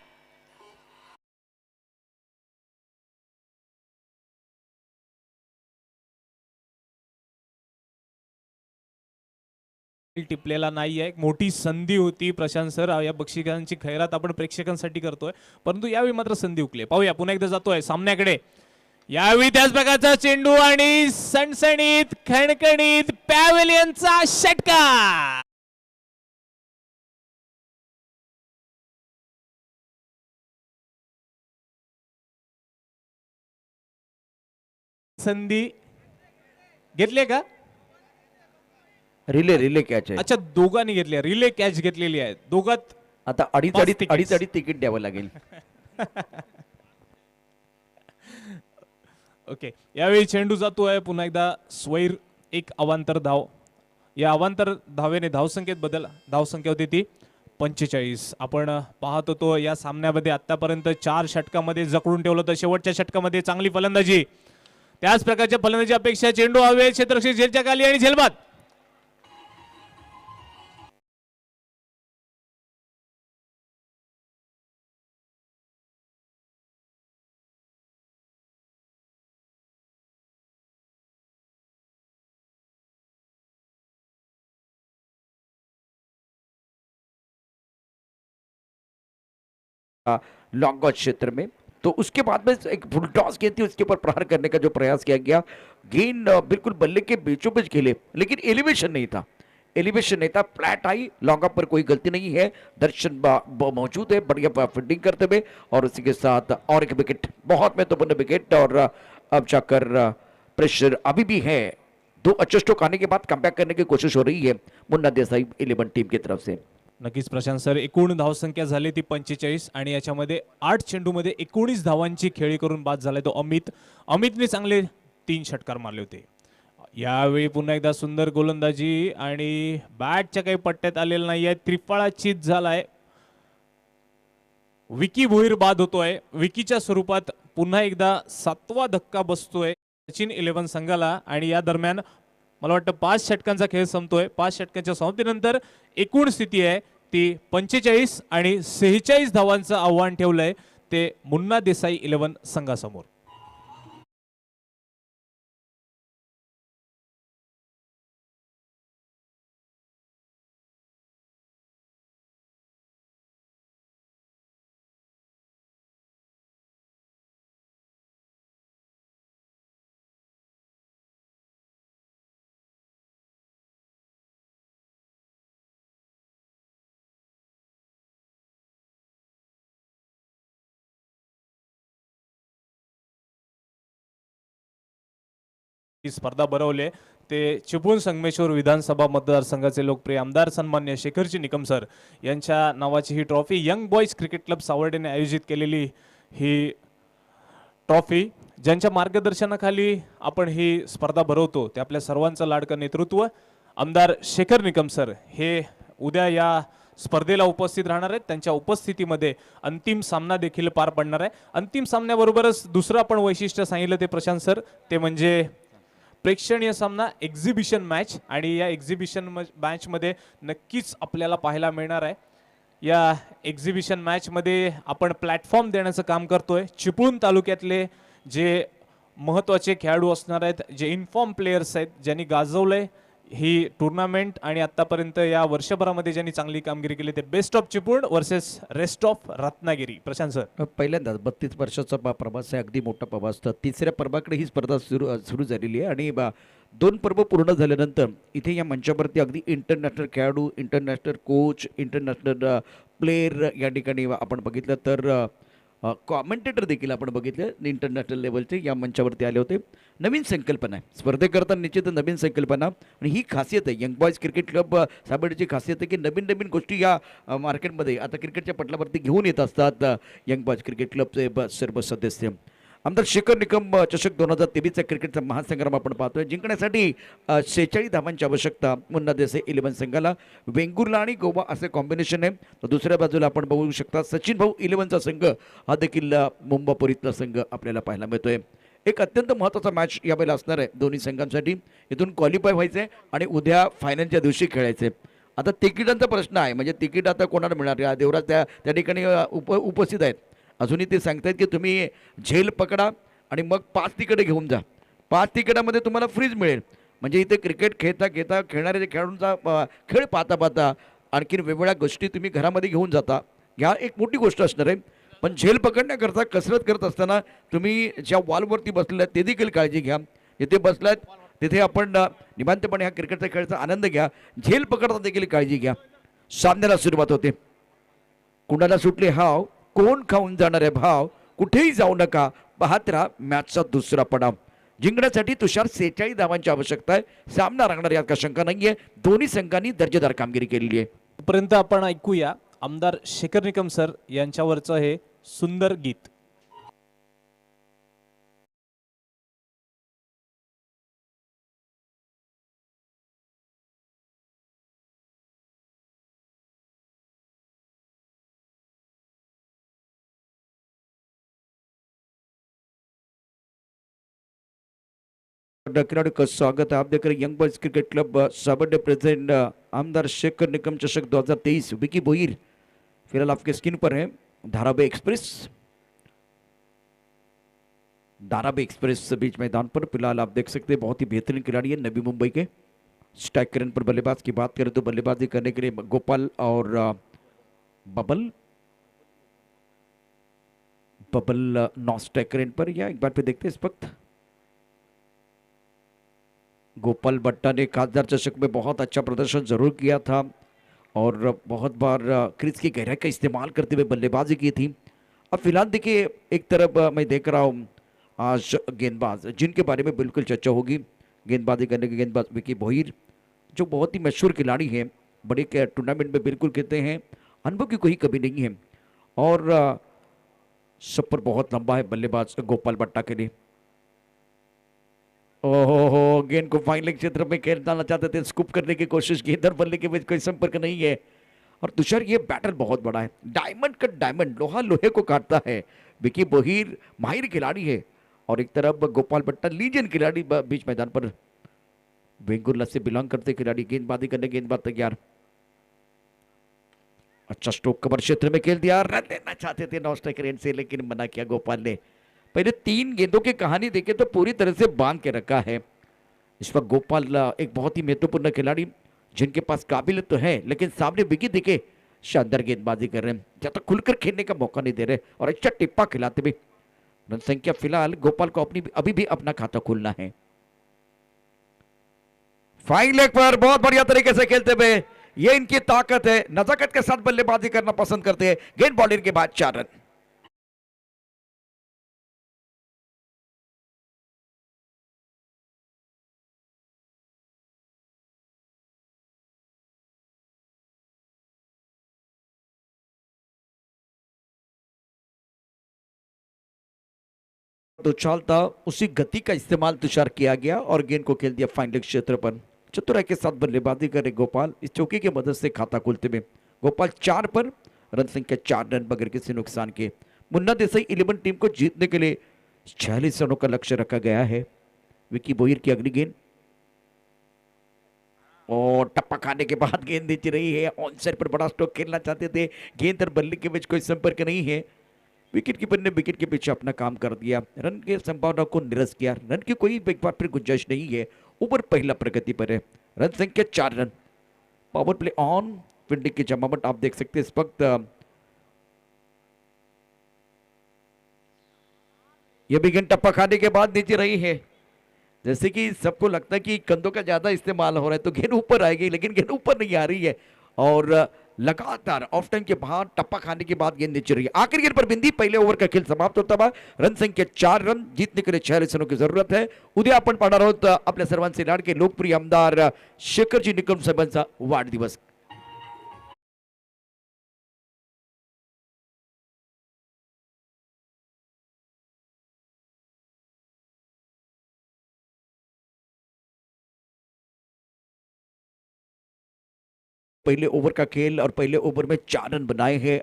टिपलेला नाहीये. एक मोठी संधी होती प्रशांत सर, या बक्षिसांची खैरात आपण प्रेक्षकांसाठी करतोय, परंतु यावेळी मात्र संधी हुकली. पाहूया पुन्हा एकदा जातोय सामन्याकडे. यावेळी त्याच प्रकारचा चेंडू आणि सणसणीत खणखणीत पॅव्हेलियनचा षटकार. संधी घेतली का? रिले रिले कॅच आहे. अच्छा, दोघांनी घेतली, रिले कॅच घेतलेली आहे दोघात. आता अडीच पाच अडीच tickets. अडीच अडीच तिकीट द्यावं लागेल. ओके, यावेळी चेंडू जातोय पुन्हा एकदा स्वैर. एक अवांतर धाव, या अवांतर धावेने धावसंख्येत बदल. धावसंख्या होती ती 45. आपण पाहत होतो या सामन्यामध्ये आतापर्यंत 4 षटकामध्ये जखडून ठेवलं होतं. शेवटच्या षटकामध्ये चांगली फलंदाजी, त्याच प्रकारच्या फलंदाजी अपेक्षा. चेंडू हवे क्षेत्ररक्षक झेलच्या खाली आणि झेलबाद. लॉन्ग ऑन क्षेत्र में, तो उसके बाद में एक फुल टॉस गेंद थी, उसके ऊपर प्रहार करने का जो प्रयास किया गया, गेंद बिल्कुल बल्ले के बीचों बीच खेले, लेकिन एलिवेशन नहीं था. एलिवेशन नहीं था, फ्लैट आई. लॉन्ग ऑफ पर कोई गलती नहीं है. दर्शन मौजूद है बढ़िया फील्डिंग करते हुए, और उसी के साथ और एक विकेट, बहुत महत्वपूर्ण विकेट. और अब जाकर प्रेशर अभी भी है. 2 अच्छे स्ट्रोक आने के बाद कमबैक करने की कोशिश हो रही है मुन्ना देसाई 11 टीम की तरफ से. नक्कीच प्रशांत सर, एकूण धावसंख्या झाली ती 45 आणि याच्यामध्ये 8 चेंडूमध्ये 19 धावांची खेळी करून बाद झालाय तो अमित. अमितने चांगले 3 षटकार मारले होते. यावेळी पुन्हा एकदा सुंदर गोलंदाजी आणि बॅटच्या काही पट्ट्यात आलेलं नाहीये. त्रिफळा चीत झालाय. विकी भोईर बाद होतोय. विकीच्या स्वरूपात पुन्हा एकदा 7वा धक्का बसतोय सचिन 11 संघाला. आणि या दरम्यान मला वाटतं 5 षटकांचा खेळ संपतोय. 5 षटकांच्या समाप्तीनंतर एकूण स्थिती आहे ती 45 आणि 46 धावांचं आव्हान ठेवलंय ते मुन्ना देसाई 11 संघासमोर. ही स्पर्धा भरवली ते चिपळूण संगमेश्वर विधानसभा मतदारसंघाचे लोकप्रिय आमदार सन्मान्य शेखरजी निकम सर यांच्या नावाची ही trophy young boys cricket club सावर्डेने आयोजित केलेली ही ट्रॉफी, ज्यांच्या मार्गदर्शनाखाली आपण ही स्पर्धा भरवतो ते आपल्या सर्वांचं लाडकं नेतृत्व आमदार शेखर निकम सर हे उद्या या स्पर्धेला उपस्थित राहणार आहेत. त्यांच्या उपस्थितीमध्ये अंतिम सामना देखील पार पडणार आहे. अंतिम सामन्याबरोबरच दुसरं आपण वैशिष्ट्य सांगितलं ते प्रशांत सर, ते म्हणजे प्रेक्षणीय सामना, एक्झिबिशन मॅच. आणि या एक्झिबिशन मॅचमध्ये नक्कीच आपल्याला पाहायला मिळणार आहे. या एक्झिबिशन मॅचमध्ये आपण प्लॅटफॉर्म देण्याचं काम करतोय. चिपळूण तालुक्यातले जे महत्त्वाचे खेळाडू असणार आहेत, जे इन्फॉर्म प्लेयर्स आहेत, ज्यांनी गाजवलंय ही टुर्नामेंट आणि आतापर्यंत या वर्षभरामध्ये ज्यांनी चांगली कामगिरी केली, ते best of Chiplun versus rest of Ratnagiri. Prashant sir, पहिल्यांदा 32 वर्षाचा प्रवास आहे, अगदी मोठा प्रवास. तर तिसऱ्या पर्वाकडे ही स्पर्धा सुरू झालेली आहे. आणि 2 पर्व पूर्ण झाल्यानंतर इथे या मंचावरती अगदी इंटरनॅशनल खेळाडू, इंटरनॅशनल कोच, इंटरनॅशनल प्लेयर या ठिकाणी आपण बघितलं तर कॉमेंटेटर देखील आपण बघितले इंटरनॅशनल लेवलचे या मंचावरती आले होते. नवीन संकल्पना आहे स्पर्धेकरता, निश्चित नवीन संकल्पना. आणि ही खासियत आहे यंग बॉयज क्रिकेट क्लब साबर्डेची खासियत आहे की नवीन नवीन गोष्टी या मार्केटमध्ये आता क्रिकेटच्या पटलावरती घेऊन येत असतात यंग बॉयज क्रिकेट क्लबचे सर्व सदस्य. आमदार शेखर निकम चषक 2023चा क्रिकेटचा महासंग्राम आपण पाहतोय. जिंकण्यासाठी 46 धावांची आवश्यकता मुन्ना देसाई 11 संघाला. वेंगुर्ला आणि गोवा असे कॉम्बिनेशन आहे. तर दुसऱ्या बाजूला आपण बघू शकता सचिन भाऊ 11चा संघ हा देखील मुंबापुरीतला संघ आपल्याला पाहायला मिळतोय. एक अत्यंत महत्त्वाचा मॅच यावेळेला असणार आहे दोन्ही संघांसाठी. इथून क्वालिफाय व्हायचं आहे आणि उद्या फायनलच्या दिवशी खेळायचे. आता तिकिटांचा प्रश्न आहे, म्हणजे तिकीट आता कोणाला मिळणार? देवराज त्या ठिकाणी उपस्थित आहेत. अजूनही ते सांगतायत की तुम्ही झेल पकडा आणि मग 5 तिकीटं घेऊन जा. 5 तिकिटामध्ये तुम्हाला फ्रीज मिळेल. म्हणजे इथे क्रिकेट खेळता खेळणारे जे खेळाडूंचा खेळ पाहता आणखीन वेगवेगळ्या गोष्टी तुम्ही घरामध्ये घेऊन जाता, ह्या एक मोठी गोष्ट असणार आहे. पण झेल पकडण्याकरता कसरत करत असताना तुम्ही ज्या वॉलवरती बसलेला ते देखील काळजी घ्या. जिथे बसलात तिथे आपण निवांतपणे ह्या क्रिकेटच्या खेळाचा आनंद घ्या. झेल पकडता देखील काळजी घ्या. सामन्याला सुरुवात होते. कुणाला सुटले हाव, कोण खाऊन जाणार आहे भाव, कुठेही जाऊ नका, पाहत राहा मॅचचा दुसरा पडाव. जिंकण्यासाठी तुषार 46 धावांची आवश्यकता आहे. सामना रंगणार यात का शंका नाहीये. दोन्ही संघांनी दर्जेदार कामगिरी केलेली आहे. पर्यंत आपण ऐकूया आमदार शेखर निकम सर यांच्यावरचं हे सुंदर गीत. खिलाड़ी का स्वागत है. आप देख रहे हैं young boys cricket club Sawarde present आमदार शेखर निकम चषक 2023. विकी बोहिर फिलहाल आपके स्क्रीन पर है. धारावी एक्सप्रेस बीच मैदान पर फिलहाल आप देख सकते हैं. बहुत ही बेहतरीन खिलाड़ी है नवी मुंबई के. स्ट्राइक रन पर बल्लेबाज की बात करें तो बल्लेबाजी करने के लिए गोपाल और बबल नॉन स्ट्राइक रन पर. या एक बार फिर देखते हैं इस वक्त गोपाल भट्टा ने खासदार चषक में बहुत अच्छा प्रदर्शन जरूर किया था और बहुत बार क्रीज की गहराई का इस्तेमाल करते हुए बल्लेबाजी की थी. अब फिलहाल देखिए एक तरफ मैं देख रहा हूँ आज गेंदबाज जिनके बारे में बिल्कुल चर्चा होगी. गेंदबाजी करने के गेंदबाज विकी बोहिर जो बहुत ही मशहूर खिलाड़ी हैं, बड़े टूर्नामेंट में बिल्कुल कहते हैं अनुभव की कोई कमी नहीं है और सफर बहुत लंबा है बल्लेबाज गोपाल भट्टा के लिए. ओहो, गेंद को फाइनल क्षेत्र में खेलना चाहते थे, स्कूप करने की कोशिश की, इधर बल्ले के बीच कोई संपर्क नहीं है. और तुषार ये बैटल बहुत बड़ा है. डायमंड का डायमंड, लोहा लोहे को काटता है. विकी बोहिर माहिर खिलाड़ी है और एक तरफ गोपाल भट्टा लीजेंड खिलाड़ी. बीच मैदान पर वेंगुर्ला से बिलोंग करते खिलाड़ी गेंदबाजी करने गेंदबाज तैयार. अच्छा स्ट्रोक कवर क्षेत्र में खेल दिया. रन लेना चाहते थे नॉन स्ट्राइक रेंज से लेकिन मना किया गोपाल ने. पहले 3 गेंदों की कहानी देखें तो पूरी तरह से बांध के रखा है. इस वक्त गोपाल एक बहुत ही महत्वपूर्ण खिलाड़ी जिनके पास काबिलियत तो है लेकिन सामने विकी दिखे शानदार गेंदबाजी कर रहे हैं. जब तक खुलकर खेलने का मौका नहीं दे रहे और अच्छा टिप्पा खिलाते हुए. रन संख्या फिलहाल गोपाल को अभी भी अपना खाता खोलना है. फाइन लेग पर बहुत बढ़िया तरीके से खेलते हुए, ये इनकी ताकत है. नजाकत के साथ बल्लेबाजी करना पसंद करते हैं. गेंद बॉलिंग के बाद 4 रन. तो चलता उसी गति का इस्तेमाल तुषार किया गया और गेंद को खेल दिया फाइनल क्षेत्र पर. चतुराई के साथ बल्लेबाजी करे गोपाल. इस चौके की मदद से खाता खोलते हुए गोपाल 4 पर. रन संख्या 4 रन बगैर किसी नुकसान के. मुन्ना देसाई 11 टीम को जीतने के लिए 46 रनों का लक्ष्य रखा गया है. विकी बोहिर की अगली गेंद और टप्पा खाने के बाद गेंद नीचे रही है. ऑन साइड पर बड़ा स्ट्रोक खेलना चाहते थे. गेंद और बल्ले के बीच कोई संपर्क नहीं है. विकेट कीपर ने विकेट के पीछे अपना काम कर दिया. रन की संभावना को निरस्त किया. रन की कोई एक बार फिर गुंजाइश नहीं है. ओवर पहला प्रगति पर है. रन संख्या 4 run. Power play on. Fielding की जमावट आप देख सकते हैं इस वक्त. यह भी गेंद टप्पा खाने के बाद नीचे रही है. जैसे कि सबको लगता है कि कंधों का ज्यादा इस्तेमाल हो रहा है तो गेंद ऊपर आएगी लेकिन गेंद ऊपर नहीं आ रही है और लगातार ऑफ टाइम के बाद टप्पा खाने के बाद गेंद नीचे रही है. आखिरी गेंद पर बिंदी. पहले ओवर का खेल समाप्त होता हुआ. रन संख्या 4 रन. जीतने के लिए 46 रनों की जरूरत है. उद्या आपण पाहणार आहोत आपल्या सर्वांचे लाडके लोकप्रिय आमदार शेखरजी निकम साहेबांचा वाढदिवस. पहले ओवर का खेल और पहले ओवर में 4 रन बनाए हैं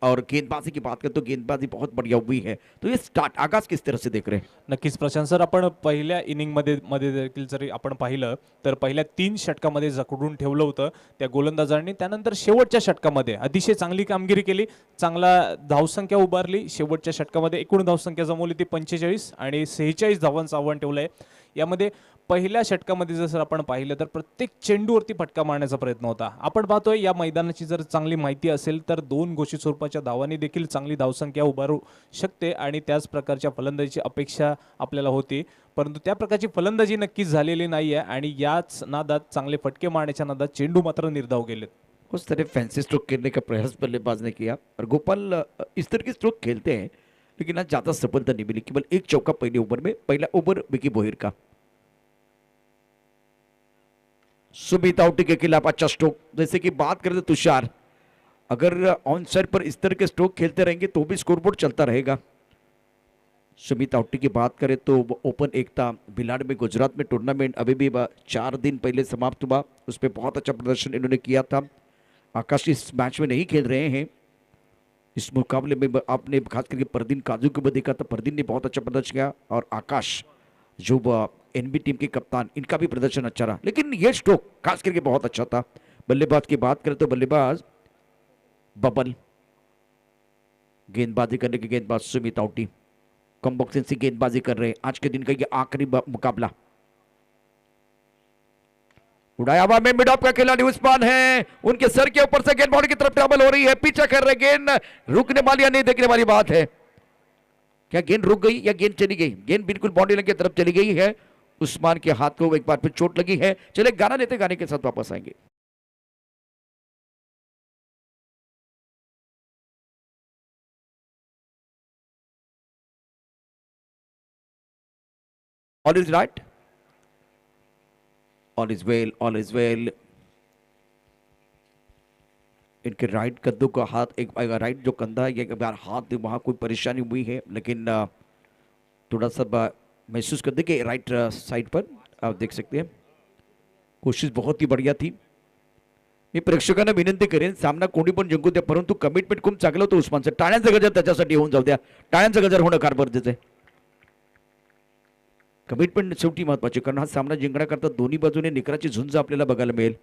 और गेंदबाजी की बात करें तो गेंदबाजी बहुत बढ़िया हुई है. तो ये स्टार्ट आगाज किस तरह से देख रहे हैं? नक्कीच प्रशांत सर, आपण पहिल्या इनिंग मध्ये देखील जरी आपण पाहिलं तर पहिल्या 3 षटकामध्ये जखडून ठेवलं होतं त्या गोलंदाजांनी. त्यानंतर शेवटच्या षटकामध्ये अतिशय चांगली कामगिरी केली. चांगला धावसंख्या उभारली. शेवटच्या षटकामध्ये एकूण धावसंख्या जमवली ती 45 आणि 46 धावांचं आव्हान ठेवलंय. यामध्ये पहिल्या षटकामध्ये जर आपण पाहिलं तर प्रत्येक चेंडूवरती फटका मारण्याचा प्रयत्न होता. आपण पाहतोय या मैदानाची जर चांगली माहिती असेल तर 2 घोषित स्वरूपाच्या धावांनी देखील चांगली धावसंख्या उभारू शकते आणि त्याच प्रकारच्या फलंदाजीची अपेक्षा आपल्याला होती, परंतु त्या प्रकारची फलंदाजी नक्कीच झालेली नाहीये आणि याच नादात चांगले फटके मारण्याच्या नादात चेंडू मात्र निर्धाव गेलेत. उस तरह फैंसी स्ट्रोक खेलने का प्रयास बल्लेबाज ने किया और गोपाल इस तरह की स्ट्रोक खेलते हैं, लेकिन आज ज्यादा सफलता नहीं मिली। केवल एक चौका पहले ओवर में, पहला ओवर विकी बोहिर का। सुमित आउटी के खिलाफ अच्छा स्ट्रोक। जैसे कि बात करें तो तुषार, अगर ऑन साइड पर इस तरह के स्ट्रोक खेलते रहेंगे तो भी स्कोरबोर्ड चलता रहेगा। सुमित आउटी की बात करें तो ओपन एकता भिलाड़ में गुजरात में टूर्नामेंट अभी भी 4 दिन पहले समाप्त हुआ, उस पर बहुत अच्छा प्रदर्शन इन्होंने किया था। आकाश इस मैच में नहीं खेल रहे हैं। इस मुकाबले में आपने खास करके परदीन काजू को भी देखा था, परदीन ने बहुत अच्छा प्रदर्शन किया और आकाश जो एनबी टीम के कप्तान, इनका भी प्रदर्शन अच्छा रहा, लेकिन ये स्ट्रोक खास करके बहुत अच्छा था। बल्लेबाज की बात करें तो बल्लेबाज बबल, गेंदबाजी करने के गेंदबाज सुमित आउटी कम बॉक्सिंग से गेंदबाजी कर रहे हैं। आज के दिन का ये आखिरी मुकाबला। उड़ाया हवा में मिड ऑफ का खिलाड़ी उस्मान है, उनके सर के ऊपर से गेंद बॉल की तरफ ट्रैवल हो रही है, पीछा कर रहे गेंद, रुकने वाली या नहीं देखने वाली बात है। क्या गेंद रुक गई या गेंद चली गई? गेंद बिल्कुल बाउंड्री लाइन की तरफ चली गई है। उस्मान के हाथ को एक बार फिर चोट लगी है। चले गाना लेते, गाने के साथ वापस आएंगे। All is right. All is well. All is well. इनके राइट कद्दू का हाथ, एक राइट जो कंधा है, एक बार हाथ वहाँ कोई परेशानी हुई है, लेकिन थोड़ा सा महसूस कर दे कि राइट साइड पर आप देख सकते हैं। कोशिश बहुत ही बढ़िया थी। मी प्रेक्षकांना विनंती करेन, सामना कोणी पण जिंकू द्या, परंतु कमिटमेंट खूप चांगलं होतं उस्मानचं। टाळ्यांचा गजर त्याच्यासाठी होऊन जाऊ द्या, टाळ्यांचा गजर होणं फार गरजेचं आहे। कमिटमेंट शेवटी महत्वाची, कारण हा सामना जिंकण्याकरता दोन्ही बाजूने निकराची झुंज आपल्याला बघायला मिळेल।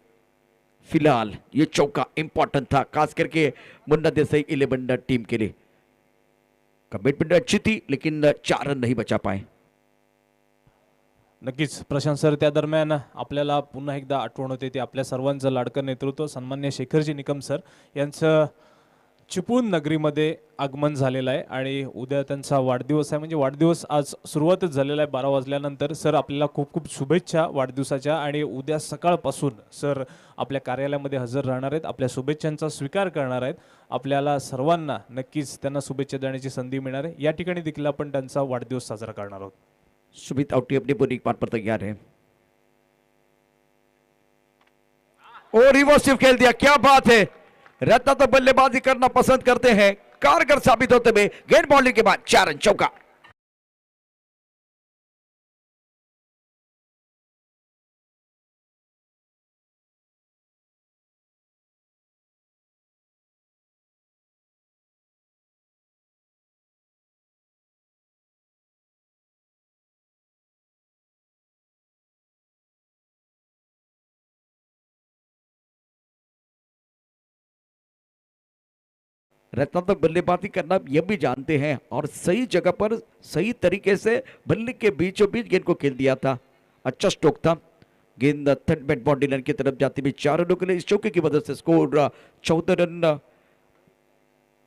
फिलहाल ये चौका इंपॉर्टेंट था, खास करके मुन्ना देसाई 11 टीम के लिए। कमिटमेंट अच्छी थी, लेकिन 4 रन नहीं बचा पाए। नक्कीच प्रशांत सर, त्या दरम्यान आपल्याला पुन्हा एकदा आठवण होते ते आपल्या सर्वांचं लाडकं नेतृत्व सन्मान्य शेखरजी निकम सर यांचं चिपळूण नगरीमध्ये आगमन झालेलं आहे आणि उद्या त्यांचा वाढदिवस आहे, म्हणजे वाढदिवस आज सुरुवातच झालेला आहे 12 वाजल्यानंतर। सर आपल्याला खूप खूप शुभेच्छा वाढदिवसाच्या, आणि उद्या सकाळपासून सर आपल्या कार्यालयामध्ये हजर राहणार आहेत, आपल्या शुभेच्छांचा स्वीकार करणार आहेत। आपल्याला सर्वांना नक्कीच त्यांना शुभेच्छा देण्याची संधी मिळणार आहे। या ठिकाणी देखील आपण त्यांचा वाढदिवस साजरा करणार आहोत। सुमित आउटी अपनी बोलिंग पार्ट पर तैयार है और रिवर्सिव खेल दिया, क्या बात है। रत्ना तो बल्लेबाजी करना पसंद करते हैं, कारगर साबित होते हुए गेंद बाउंड्री के बाद 4 रन चौका। रत्ना तो बल्लेबाजी करना यह भी जानते हैं और सही जगह पर सही तरीके से बल्ले के बीचों बीच गेंद को खेल दिया था। अच्छा स्ट्रोक था, गेंद थर्ड बैट बाउंड्री लाइन की तरफ जाती हुई 4 रनों के लिए। इस चौके की वजह से स्कोर 14 रन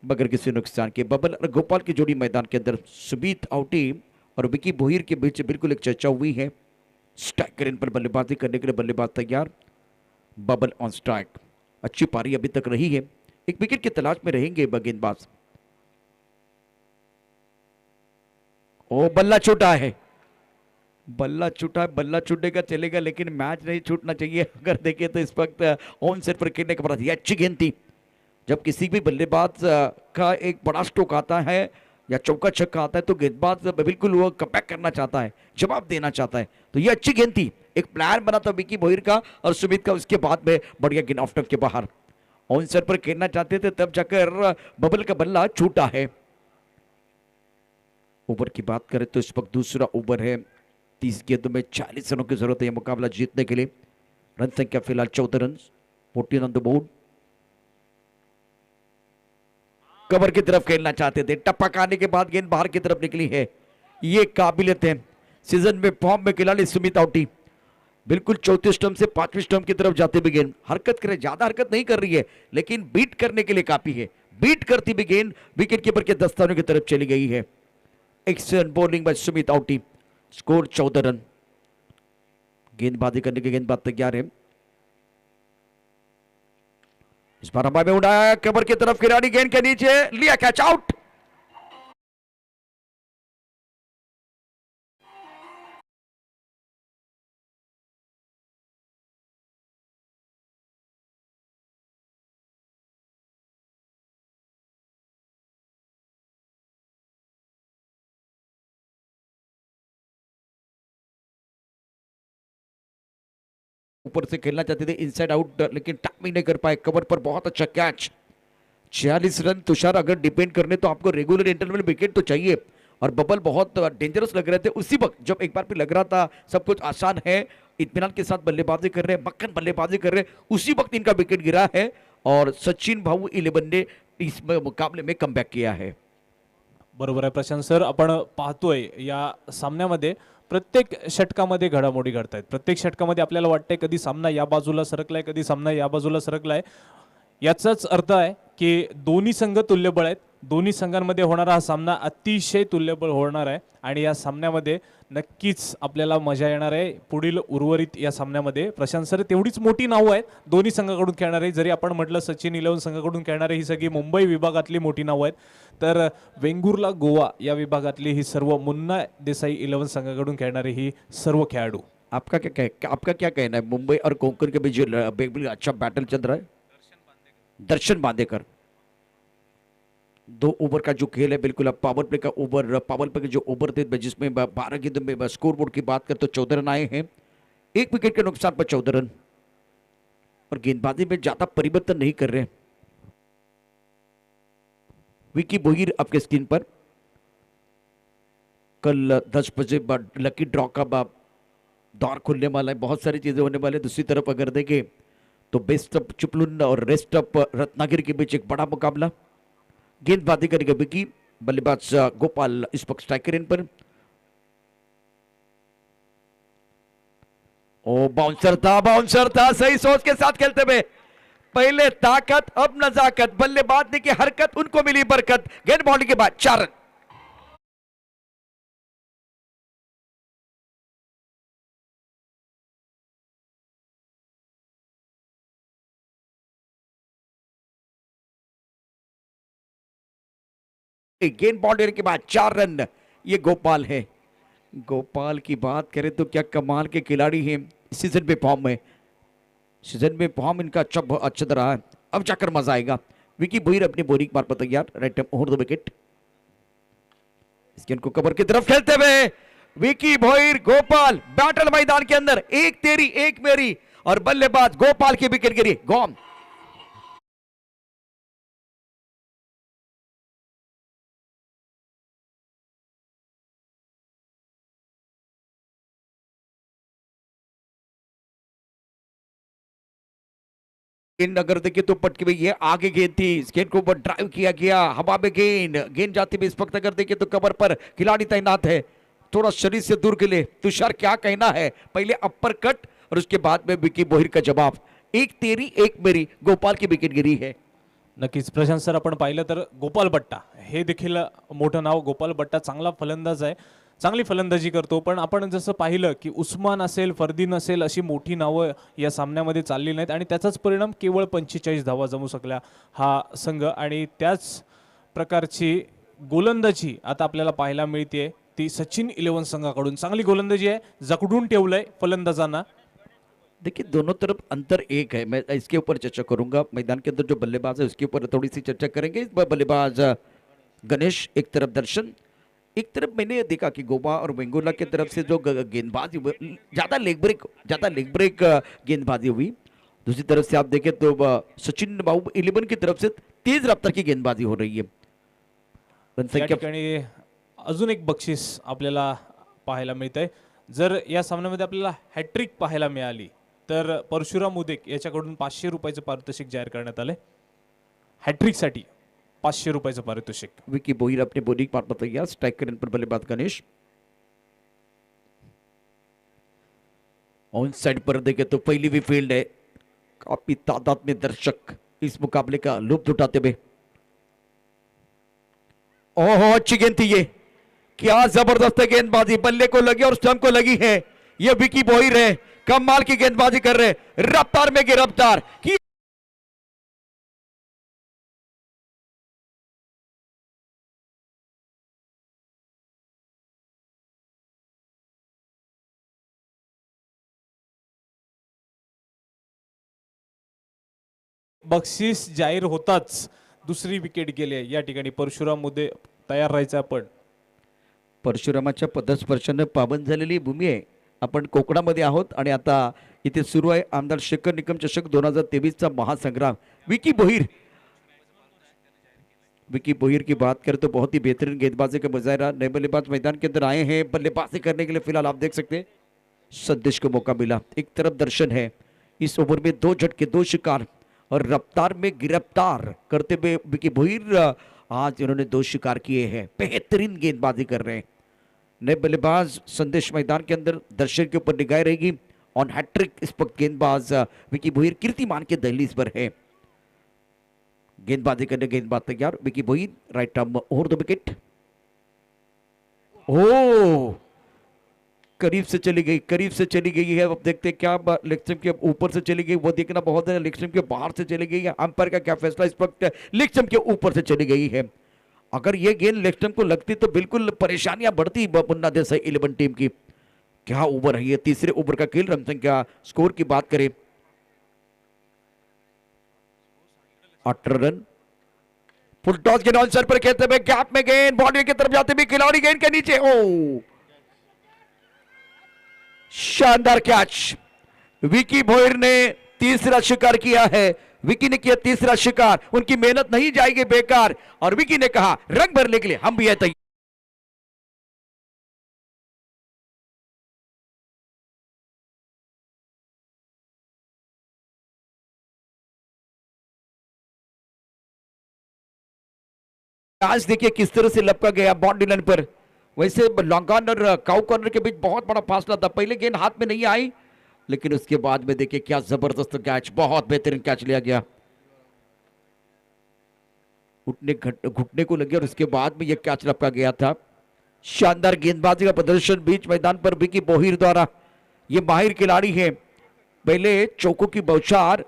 बगैर किसी नुकसान के। बबल और गोपाल की जोड़ी मैदान के अंदर। सुमित आउटी और विकी बोहिर के बीच बिल्कुल एक चर्चा हुई है। स्ट्राइक रेंज पर बल्लेबाजी करने के लिए बल्लेबाज तैयार। बबल ऑन स्ट्राइक, अच्छी पारी अभी तक रही है, एक विकेट की तलाश में रहेंगे गेंदबाज। ओ बल्ला छूटा है, बल्ला छूटा, बल्ला छूटेगा चलेगा, लेकिन मैच नहीं छूटना चाहिए। अगर देखें तो इस वक्त ऑन सेट पर खेलने के बाद ये अच्छी गेंद थी। जब किसी भी बल्लेबाज का एक बड़ा स्ट्रोक आता है या चौका छक्का आता है तो गेंदबाज बिल्कुल वो कमबैक करना चाहता है, जवाब देना चाहता है। तो ये अच्छी गेंद थी, एक प्लान बना था विकी बोहिर का और सुमित का, उसके बाद में बढ़िया गेंद ऑफ स्टंप के बाहर। ऑन सेट पर खेलना चाहते थे तब जाकर बबल का बल्ला छूटा है। ओवर की बात करें तो इस वक्त दूसरा ओवर है, 30 गेंदों में 40 रनों की जरूरत है यह मुकाबला जीतने के लिए। रन संख्या फिलहाल 14 run, 14 on the board. Cover की तरफ खेलना चाहते थे, टपक आने के बाद गेंद बाहर की तरफ निकली है। ये काबिलियत है सीजन में फॉर्म में खिलाड़ी सुमित आउटी। बिल्कुल चौथे स्टंप से पांचवें स्टंप की तरफ जाते हुए गेंद हरकत करे, ज्यादा हरकत नहीं कर रही है लेकिन बीट करने के लिए काफी है। बीट करती हुई गेंद विकेट कीपर के दस्तानों की तरफ चली गई है। Excellent bowling bye Sumit outie. Score 14 run. गेंदबाजी करने के गेंदबाज तैयार है। इस बार हवा में उड़ाया कवर की तरफ, खिलाड़ी गेंद के नीचे लिया, कैच आउट। ऊपर से खेलना चाहते थे इनसाइड आउट, लेकिन टाइमिंग नहीं कर पाए। कवर पर बहुत अच्छा कैच। 46 रन। तुषार अगर डिपेंड करने तो आपको रेगुलर इंटरवल विकेट तो चाहिए, और बबल बहुत डेंजरस लग रहे थे उसी वक्त जब एक बार फिर लग रहा था सब कुछ आसान है, इत्मीनान के साथ बल्लेबाजी कर रहे हैं, मक्खन बल्लेबाजी कर रहे हैं, उसी वक्त इनका विकेट गिरा है और सचिन भाऊ 11 ने इस मुकाबले में कमबॅक किया है। बरोबर आहे प्रशांत सर, आपण पाहतोय या सामन्यामध्ये प्रत्येक षटकामध्ये घडामोडी घडतायत। प्रत्येक षटकामध्ये आपल्याला वाटतंय कधी सामना या बाजूला सरकलाय, कधी सामना या बाजूला सरकलाय। याचाच अर्थ आहे की दोन्ही संघ तुल्यबळ आहेत। दोन्ही संघांमध्ये होणारा हा सामना अतिशय तुल्यबळ होणार आहे आणि या सामन्यामध्ये नक्कीच आपल्याला मजा येणार आहे पुढील उर्वरित या सामन्यामध्ये। प्रशांत सर, तेवढीच मोठी नावं आहेत दोन्ही संघाकडून खेळणारे। जरी आपण म्हटलं सचिन 11 संघाकडून खेळणारे ही सगळी मुंबई विभागातली मोठी नावं आहेत, तर वेंगुर्ला गोवा या विभागातली ही सर्व मुन्ना देसाई 11 संघाकडून खेळणारे ही सर्व खेळाडू। आपका क्या कहना है? मुंबई और कोंकण के बीच जो बिल्कुल अच्छा बैटल चल रहा है। दर्शन बांदेकर 2 ओवर का जो खेल है, बिल्कुल अब पावर प्ले का ओवर, पावर प्ले के जो ओवर थे जिसमें 12 गेंदों में स्कोर बोर्ड की बात करें तो 14 रन आए हैं, 1 विकेट के नुकसान पर 14 रन, और गेंदबाजी में ज्यादा परिवर्तन नहीं कर रहे। विकी बोहिर आपके स्क्रीन पर। कल 10 बजे लकी ड्रॉ का दौर खुलने वाला है, बहुत सारी चीजें होने वाली है। दूसरी तरफ अगर देखें तो बेस्ट ऑफ चिपलुन और rest of Ratnagiri K beach एक बड़ा मुकाबला। गेंदबाजी करेगा विकी, बल्लेबाज गोपाल इस वक्त स्ट्राइकर इन पर। ओ बाउंसर था, सही सोच के साथ खेलते हुए। पहले ताकत अब नजाकत, बल्लेबाज ने की हरकत उनको मिली बरकत। गेंद बॉलिंग के बाद 4 रन। गेंद बॉल देने के बाद 4 रन। ये गोपाल है। गोपाल की बात करें तो क्या कमाल के खिलाड़ी हैं, सीजन में फॉर्म में, सीजन में फॉर्म इनका अच्छा रहा है। अब जाकर मजा आएगा। विकी बोहिर अपनी बोलिंग मार पर तैयार, राइट ओवर द विकेट। इस गेंद को कवर की तरफ खेलते हुए विकी बोहिर, गोपाल बैटल मैदान के अंदर, एक तेरी एक मेरी, और बल्लेबाज गोपाल की विकेट गिरी, गॉन। गेंद अगर देखिए तो पटकी में ये आगे गेंद थी, इस गेंद को ऊपर ड्राइव किया गया, हवा में गेंद जाती हुई। इस वक्त अगर देखिए तो कवर पर खिलाड़ी तैनात है, थोड़ा शरीर से दूर के लिए। तुषार क्या कहना है? पहले अपर कट और उसके बाद में विकी बोहिर का जवाब। एक तेरी एक मेरी, गोपाल की विकेट गिरी है। नक्कीच प्रशांत सर, आपण पाहिलं तर गोपाल बट्टा हे देखील मोठं नाव। गोपाल बट्टा चांगला फलंदाज आहे, चांगली फलंदाजी करतो, पण आपण जसं पाहिलं की उस्मान असेल, फरदीन असेल, अशी मोठी नावं या सामन्यामध्ये चालली नाहीत आणि त्याचाच परिणाम केवळ 45 धावा जमू शकल्या हा संघ। आणि त्याच प्रकारची गोलंदाजी आता आपल्याला पाहायला मिळते, ती सचिन 11 संघाकडून चांगली गोलंदाजी आहे, जकडून ठेवलंय फलंदाजांना। देखिए दोनों तरफ अंतर एक है, मैं इसके ऊपर चर्चा करूंगा। मैदान के अंदर जो बल्लेबाज है उसके ऊपर थोड़ी सी चर्चा करेंगे। इस बार बल्लेबाज गणेश, एक तरफ दर्शन, एक तरफ मैंने देखा कि गोवा और वेंगुर्ला की तरफ से जो गेंदबाजी ज्यादा लेग ब्रेक गेंदबाजी हुई। दूसरी तरफ से आप देखें तो सचिन बाबू 11 की तरफ से तेज रफ्तार की गेंदबाजी हो रही है। या ठिकाणी अजून एक बक्षीस आपल्याला पाहायला मिळतंय। जर या सामन्यामध्ये आपल्याला हॅट्रिक पाहायला मिळाली तर परशुराम उदेक याच्याकडून 500 रुपयाचं पारितोषिक जाहीर करण्यात आले। हॅट्रिकसाठी 500 रुपयाचं पारितोषिक। विकी बोहिर अपने बॉलिंग पार्ट पर तैयार, स्ट्राइकर इन पर बल्लेबाज गणेश। ऑन साइड पर देखे तो पहली भी फील्ड है, काफी तादाद में दर्शक इस मुकाबले का लुत्फ उठाते हुए। ओहो अच्छी गेंद थी ये, क्या जबरदस्त गेंदबाजी, बल्ले को लगी और स्टंप को लगी है। ये विकी बोहिर है, कमाल की गेंदबाजी कर रहे, रफ्तार में गिरफ्तार की। बक्षीस जाहीर होताच दुसरी विकेट गेली या ठिकाणी परशुराम उदे तयार राहायचं आपण। परशुरामाच्या पदस्पर्शाने पावन झालेली भूमी आहे। आपण कोकणामध्ये आहोत आणि आता इथे सुरू आहे आमदार शेखर निकम चषक 2023 चा महासंग्राम। विकी बोहिर की बात करें तो बहुत ही बेहतरीन गेंदबाजी का मुजाहरा, नए बल्लेबाज मैदान के अंदर आए हैं बल्लेबाजी करने के लिए। फिलहाल आप देख सकते हैं संदेश को मौका मिला, एक तरफ दर्शन है, इस ओवर में 2 झटके 2 शिकार और रफ्तार में गिरफ्तार करते हुए विकी बोहिर आज इन्होंने 2 शिकार किए हैं, बेहतरीन गेंदबाजी कर रहे हैं। नए बल्लेबाज संदेश मैदान के अंदर दर्शक के ऊपर निगाह रहेगी। ऑन हैट्रिक इस वक्त गेंदबाज विकी बोहिर कीर्तिमान के दहलीज पर है, गेंदबाजी करने गेंदबाज तैयार Vicky Bohir, right arm over the wicket. ओ करीब से चली गई है। अब देखते हैं क्या लेग स्टंप के ऊपर से चली गई, वो देखना बहुत है। लेग स्टंप के बाहर से चली गई है, अंपायर का क्या फैसला, इस वक्त लेग स्टंप के ऊपर से चली गई है। अगर ये गेंद लेग स्टंप को लगती तो बिल्कुल परेशानियां बढ़ती मुन्ना देसाई 11 टीम की। क्या ओवर है ये, तीसरे ओवर का खेल। रन संख्या स्कोर की बात करें 18 रन। फुल टॉस गेंद ऑन सर पर खेलते हुए गैप में गेंद बाउंड्री की तरफ जाते हुए खिलाड़ी गेंद के नीचे, ओ शानदार कैच। विकी बोहिर ने तीसरा शिकार किया है, विकी ने किया तीसरा शिकार, उनकी मेहनत नहीं जाएगी बेकार और विकी ने कहा रंग भरने के लिए हम भी है तैयार। आज देखिए किस तरह से लपका गया बाउंड्री लाइन पर। वैसे लॉन्ग ऑन और काउ कॉर्नर के बीच बहुत बड़ा फासला था, पहले गेंद हाथ में नहीं आई लेकिन उसके बाद में देखिए क्या जबरदस्त कैच, बहुत बेहतरीन कैच लिया गया। घुटने को लगे और उसके बाद में यह कैच लपका गया था। शानदार गेंदबाजी का प्रदर्शन बीच मैदान पर विकी बोहिर द्वारा, ये माहिर खिलाड़ी है। पहले चौकों की बौछार,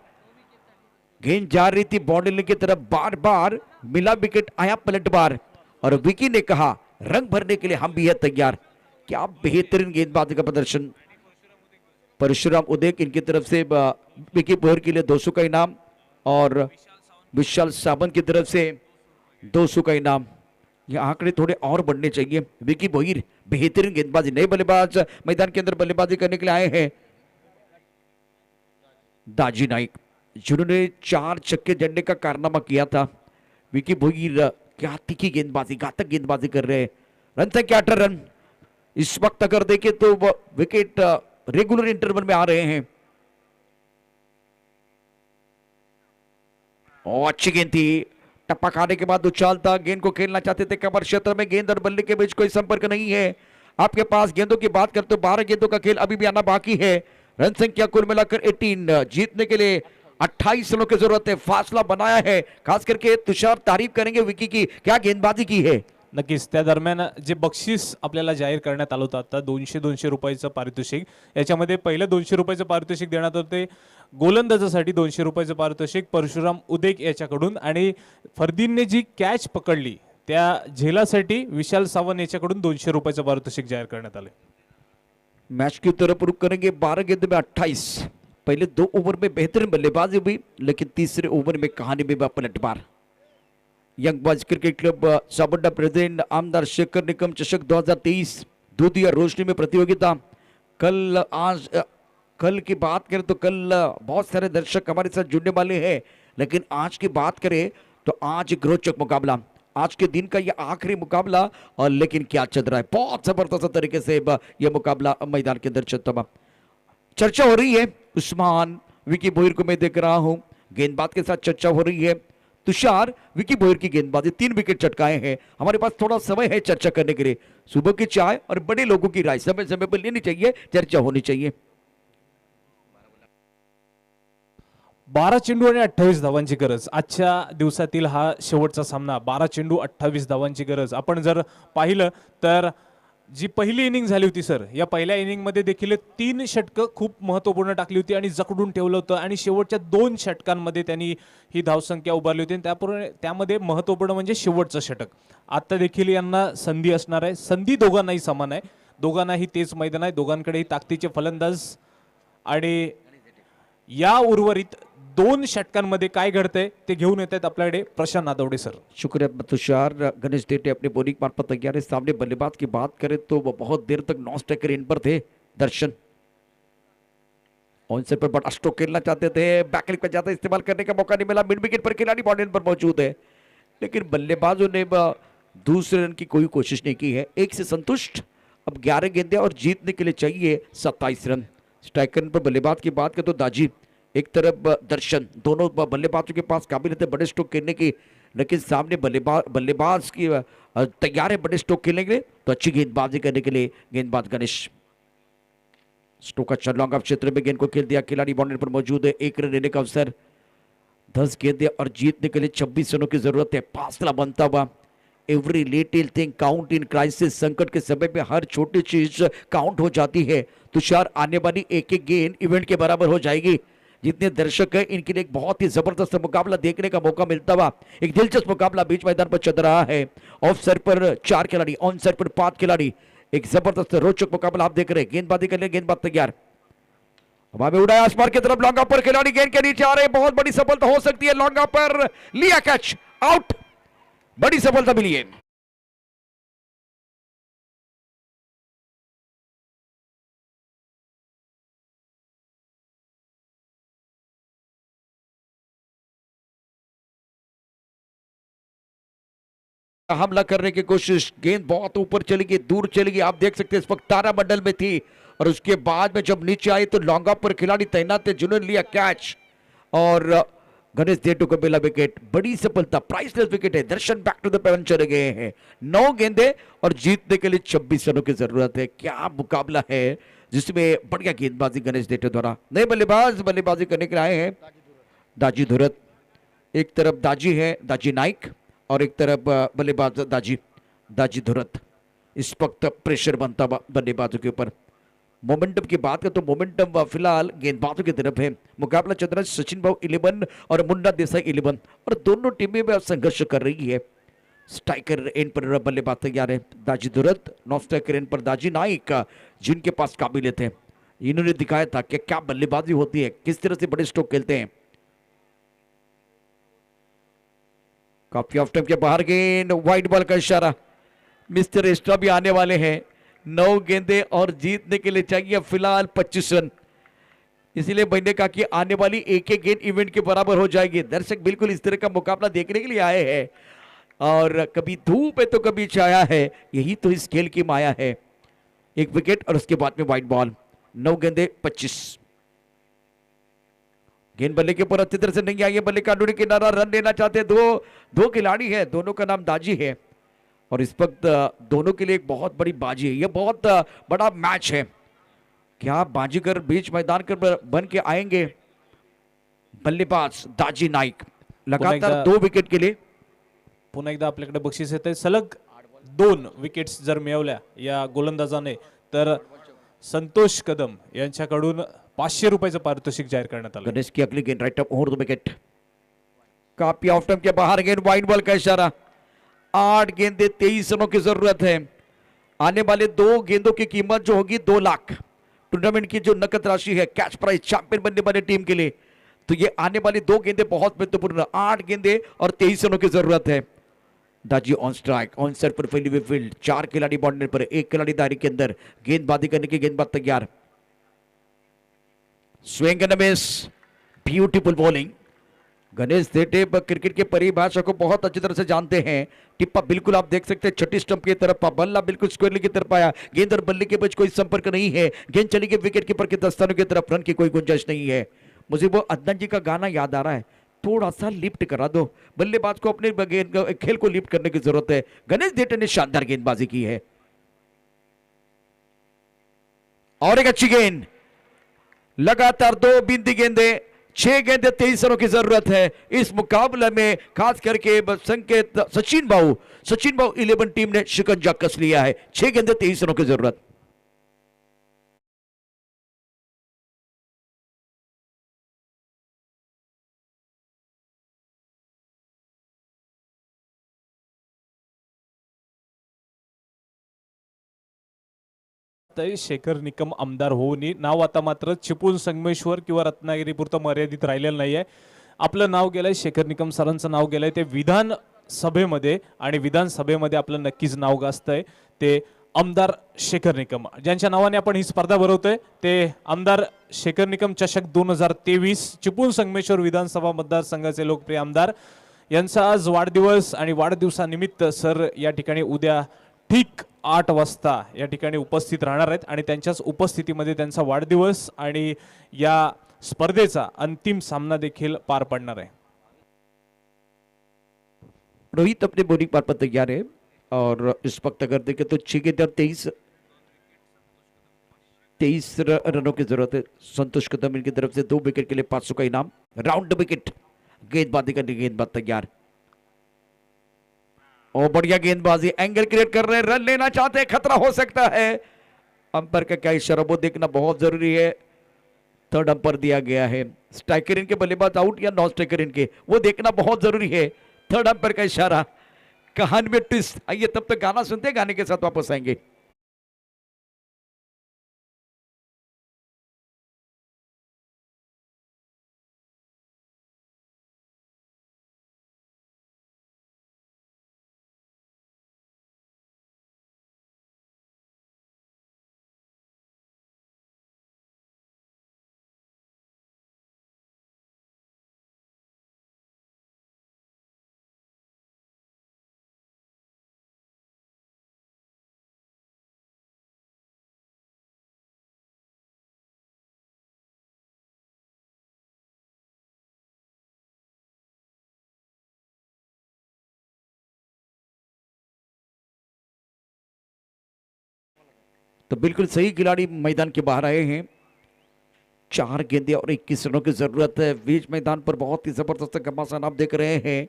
गेंद जा रही थी बाउंड्री की तरफ, बार बार मिला विकेट, आया पलटवार और विकी ने कहा रंग भरने के लिए हम भी है तैयार। क्या बेहतरीन गेंदबाजी का प्रदर्शन। परशुराम उदय इनकी तरफ से विकी बोहिर के लिए 200 का इनाम और विशाल सावंत की तरफ से 200 का इनाम। ये आंकड़े थोड़े और बढ़ने चाहिए। विकी बोहिर बेहतरीन गेंदबाजी, नए बल्लेबाज मैदान के अंदर बल्लेबाजी करने के लिए आए हैं दाजी नाइक, जिन्होंने 4 छक्के जड़ने का कारनामा किया था। विकी बोहिर क्या तीखी गेंदबाजी, घातक गेंदबाजी कर रहे हैं। रन संख्या 18 रन। इस वक्त अगर देखें तो विकेट रेगुलर इंटरवल में आ रहे हैं। और अच्छी गेंद थी, टप्पा खाने के बाद उछालता, गेंद को खेलना चाहते थे कवर क्षेत्र में, गेंद और बल्ले के बीच कोई संपर्क नहीं है। आपके पास गेंदों की बात करते तो 12 गेंदों का खेल अभी भी आना बाकी है। रन संख्या कुल मिलाकर 18, जीतने के लिए 28 रनों की जरूरत है, फासला बनाया है। खास करके तुषार तारीफ करेंगे विकी की, क्या गेंदबाजी की है। नक्कीच त्या दरम्यान जे बक्षीस आपल्याला जाहीर करण्यात आलं होतं आता 200 रुपयाचं पारितोषिक, याच्यामध्ये पहिलं 200 रुपयाचं पारितोषिक देण्यात होते गोलंदाजासाठी 200 रुपयाचं पारितोषिक परशुराम उदेक याच्याकडून आणि फरदीनने जी कॅच पकडली त्या झेलासाठी विशाल सावंत याच्याकडून 200 रुपयाचं पारितोषिक जाहीर करण्यात आले। मैच की तरफ रुख करेंगे, 12 गेंद में 28। पहले 2 ओवर में बेहतरीन बल्लेबाजी हुई लेकिन तीसरे ओवर में कहानी में पलटवार। Young boys cricket club Sawarde present आमदार शेखर निकम चषक 2023 दूधिया रोशनी में प्रतियोगिता। कल की बात करें तो कल बहुत सारे दर्शक हमारे साथ जुड़ने वाले हैं, लेकिन आज की बात करें तो आज एक रोचक मुकाबला, आज के दिन का ये आखिरी मुकाबला। और लेकिन क्या चल रहा है, बहुत जबरदस्त तरीके से यह मुकाबला मैदान के अंदर चलता है। चर्चा हो रही है, उस्मान विकी बोहिर को मैं देख रहा हूं, गेंदबाज के साथ चर्चा हो रही है। तुषार विकी बोहिर की गेंदबाजी, 3 विकेट चटकाए हैं। हमारे पास थोड़ा समय है चर्चा करने के लिए। सुबह की चाय और बड़े लोगों की राय समय समय पर लेनी चाहिए, चर्चा होनी चाहिए। 12 चेंडू आणि 28 धावांची गरज. आजच्या दिवसातील हा शेवटचा सामना. 12 चेंडू 28 धावांची गरज. आपण जर पाहिलं तर जी पहिली इनिंग झाली होती सर, या पहिल्या इनिंगमध्ये देखील 3 षटकं खूप महत्त्वपूर्ण टाकली होती आणि जकडून ठेवलं होतं आणि शेवटच्या 2 षटकांमध्ये त्यांनी ही धावसंख्या उभारली होती आणि त्यामध्ये महत्त्वपूर्ण म्हणजे शेवटचं षटक. आता देखील यांना संधी असणार आहे. संधी दोघांनाही समान आहे. दोघांनाही तेच मैदान आहे. दोघांकडेही ताकदीचे फलंदाज आणि या उर्वरित 2 षटकांमध्ये काय घडतंय ते घेऊन येत आहेत आपल्याकडे प्रशांत नादवडे सर. शुक्रिया तुषार. गणेश देटे अपने बॉलिंग मार्फत तैयार है. सामने बल्लेबाज की बात करें तो वो बहुत देर तक नॉन स्ट्राइकर इन पर थे. दर्शन ऑन सेट पर बड़ा स्ट्रोक खेलना चाहते थे, बैकलिक पर ज्यादा इस्तेमाल करने का मौका नहीं मिला. मिड विकेट पर खिलाड़ी बॉल पर मौजूद है, लेकिन बल्लेबाजों ने दूसरे रन की कोई कोशिश नहीं की है. 1 से संतुष्ट. अब 11 गेंदें और जीतने के लिए चाहिए 27 रन. स्ट्राइकर पर बल्लेबाज की बात करें तो दाजी, एक तरफ दर्शन, दोनों बल्लेबाजों के पास काबिलियत है बड़े स्ट्रोक खेलने की, लेकिन सामने बल्लेबाज की तैयार है बड़े स्ट्रोक खेलने के लिए, तो अच्छी गेंदबाजी करने के लिए गेंदबाज गणेश. स्ट्रोक अच्छा लॉन्ग ऑफ क्षेत्र में गेंद को खेल दिया. खिलाड़ी बाउंड्री पर मौजूद है. 1 रन लेने का अवसर. 10 गेंदें और जीतने के लिए 26 रनों की जरूरत है. फासला बनता हुआ. Every little thing count in crisis. संकट के समय में हर छोटी चीज काउंट हो जाती है. तुषार, आने वाली एक एक गेंद इवेंट के बराबर हो जाएगी. जितने दर्शक हैं इनके लिए एक बहुत ही जबरदस्त मुकाबला देखने का मौका मिलता हुआ. एक दिलचस्प मुकाबला बीच मैदान पर चल रहा है. ऑफ साइड पर 4 खिलाड़ी, ऑन साइड पर 5 खिलाड़ी. एक जबरदस्त रोचक मुकाबला आप देख रहे हैं. गेंदबाजी करने गेंदबाज तैयार. हवा में उड़ाया आसमान की तरफ. लॉन्ग पर खिलाड़ी गेंद के नीचे आ रहे. बहुत बड़ी सफलता हो सकती है. लॉन्ग पर लिया कैच, आउट. बड़ी सफलता मिली है. हमला करने की कोशिश. गेंद बहुत ऊपर चली गई, दूर चली गई. आप देख सकते हैं इस वक्त तारामंडल में थी और उसके बाद में जब नीचे आई तो लॉन्ग पर खिलाड़ी तैनात थे जिन्होंने लिया कैच और गणेश देटू को मिला विकेट. बड़ी सफलता, प्राइसलेस विकेट है. दर्शन बैक टू द पेवन चले गए हैं. 9 गेंदे और जीतने के लिए 26 रनों की जरूरत है. क्या मुकाबला है जिसमें बढ़िया गेंदबाजी गणेश देटू द्वारा. नए बल्लेबाजी करने के लिए आए हैं दाजी धुरत. एक तरफ दाजी है, दाजी नाइक, और एक तरफ बल्लेबाज दाजी धुरत. इस वक्त प्रेशर बनता बल्लेबाजों के ऊपर. मोमेंटम की बात करें तो मोमेंटम फिलहाल गेंदबाजों की तरफ है. मुकाबला चल रहा है सचिन भाऊ 11 और मुन्ना देसाई 11 और दोनों टीमें में संघर्ष कर रही है. स्ट्राइकर एंड पर बल्लेबाज तैयार है दाजी धुरत. नॉन स्ट्राइकर एंड पर दाजी नाइक, जिनके पास काबिलियत है. इन्होंने दिखाया था कि क्या बल्लेबाजी होती है, किस तरह से बड़े स्ट्रोक खेलते हैं. काफी ऑफ टाइम के बाहर गेंद, वाइड बॉल का इशारा. मिस्टर एक्स्ट्रा भी आने वाले हैं. 9 गेंदे और जीतने के लिए चाहिए फिलहाल 25 रन. इसीलिए मैंने कहा कि आने वाली एक एक गेंद इवेंट के बराबर हो जाएगी. दर्शक बिल्कुल इस तरह का मुकाबला देखने के लिए आए हैं और कभी धूप है तो कभी छाया है. यही तो इस खेल की माया है. 1 विकेट और उसके बाद में वाइड बॉल. 9 गेंदे 25. गेंद बल्ले के ऊपर अच्छी तरह से नहीं आई है. बल्ले का अंदरूनी किनारा, रन लेना चाहते हैं. दो खिलाड़ी हैं, दोनों का नाम दाजी है और इस वक्त दोनों के लिए एक बहुत बड़ी बाजी है. यह बहुत बड़ा मैच है. क्या बाजीगर बीच मैदान पर बन के आएंगे. बल्लेबाज दाजी नाइक लगातार 2 विकेट के लिए. पुन्हा एकदा आपल्याकडे बक्षीस येते. सलग 2 विकेट्स जर मिळवल्या या गोलंदाजाने तर संतोष कदम यांच्याकडून 500 रुपयाचं पारितोषिक जाहीर करण्यात आलं. गणेश की अगली गेंद right up over the wicket. काफी ऑफ टाइम के बाहर गेंद, वाइड बॉल का इशारा. 8 गेंदे 23 रनों की जरूरत है. आने वाले 2 गेंदों की कीमत जो होगी 2 लाख. टूर्नामेंट की जो नकद राशि है, कैश प्राइज चैंपियन बनने वाली टीम के लिए. तो ये आने वाली 2 गेंदे बहुत महत्वपूर्ण. 8 गेंदे और 23 रनों की जरूरत है. दाजी ऑन स्ट्राइक, ऑन सेट पर फैली हुई फील्ड. 4 खिलाड़ी बाउंड्री पर, 1 खिलाड़ी दायरे के अंदर. गेंदबाजी करने की गेंदबाज तैयार. Swing and miss, beautiful bowling. Ganesh Dete cricket के परिभाषा को बहुत अच्छी तरह से जानते हैं. टिप्पा बिल्कुल आप देख सकते हैं छठी स्टंप की तरफ. बल्ला बिल्कुल स्क्वायरली की तरफ आया. गेंद और बल्ले के बीच कोई संपर्क नहीं है. गेंद चली गई विकेट कीपर के दस्तानों की तरफ. रन की कोई गुंजाइश नहीं है. मुझे वो अदनान जी का गाना याद आ रहा है. थोड़ा सा लिफ्ट करा दो. बल्लेबाज को अपने खेल को लिफ्ट करने की जरूरत है. गणेश देटे ने शानदार गेंदबाजी की है और एक अच्छी गेंद. लगातार 2 बिंदी गेंदे 6 गेंदे 23 रनों की जरूरत है इस मुकाबले में, खास करके संकेत सचिन भाऊ 11 टीम ने शिकंजा कस लिया है। 6 गेंदे 23 रनों की जरूरत। शेखर निकम आमदार होऊ नये. नाव आता मात्र चिपळूण संगमेश्वर किंवा रत्नागिरीपुरतं मर्यादित राहिलेलं नाहीये. आपलं नाव गेलंय, शेखर निकम सरांचं नाव गेलंय ते विधानसभेमध्ये, आणि विधानसभेमध्ये आपलं नक्कीच नाव गाजतंय ते आमदार शेखर निकम, ज्यांच्या नावाने आपण ही स्पर्धा भरवतोय ते आमदार शेखर निकम चषक 2023. चिपळूण संगमेश्वर विधानसभा मतदारसंघाचे लोकप्रिय आमदार यांचा आज वाढदिवस, आणि वाढदिवसानिमित्त सर या ठिकाणी उद्या ठीक 8 वाजता या ठिकाणी उपस्थित राहणार आहेत, आणि त्यांच्याच उपस्थितीमध्ये त्यांचा वाढदिवस आणि या स्पर्धेचा अंतिम सामना देखील पार पडणार आहे. रोहित अपने बॉलिंग पार पर तैयार है और इस वक्त अगर देखें तो 6 गेंदे और 23 रनों की जरूरत है। संतोष कदम इनकी तरफ से 2 विकेट के लिए 500 का इनाम। राउंड विकेट गेंदबाजी करने गेंदबाज तैयार और बढ़िया गेंदबाजी, एंगल क्रिएट कर रहे हैं, रन लेना चाहते हैं, खतरा हो सकता है। अंपायर का क्या इशारा वो देखना बहुत जरूरी है। थर्ड अंपायर दिया गया है, स्ट्राइकर इनके बल्लेबाज आउट या नॉन स्ट्राइकर इनके, वो देखना बहुत जरूरी है। थर्ड अंपायर का इशारा, कहानी में ट्विस्ट। आइए तब तक गाना सुनते हैं, गाने के साथ वापस आएंगे। तो बिल्कुल सही खिलाड़ी मैदान के बाहर आए हैं। 4 गेंदे और 21 रनों की जरूरत है। बीच मैदान पर बहुत ही जबरदस्त घमासान आप देख रहे हैं।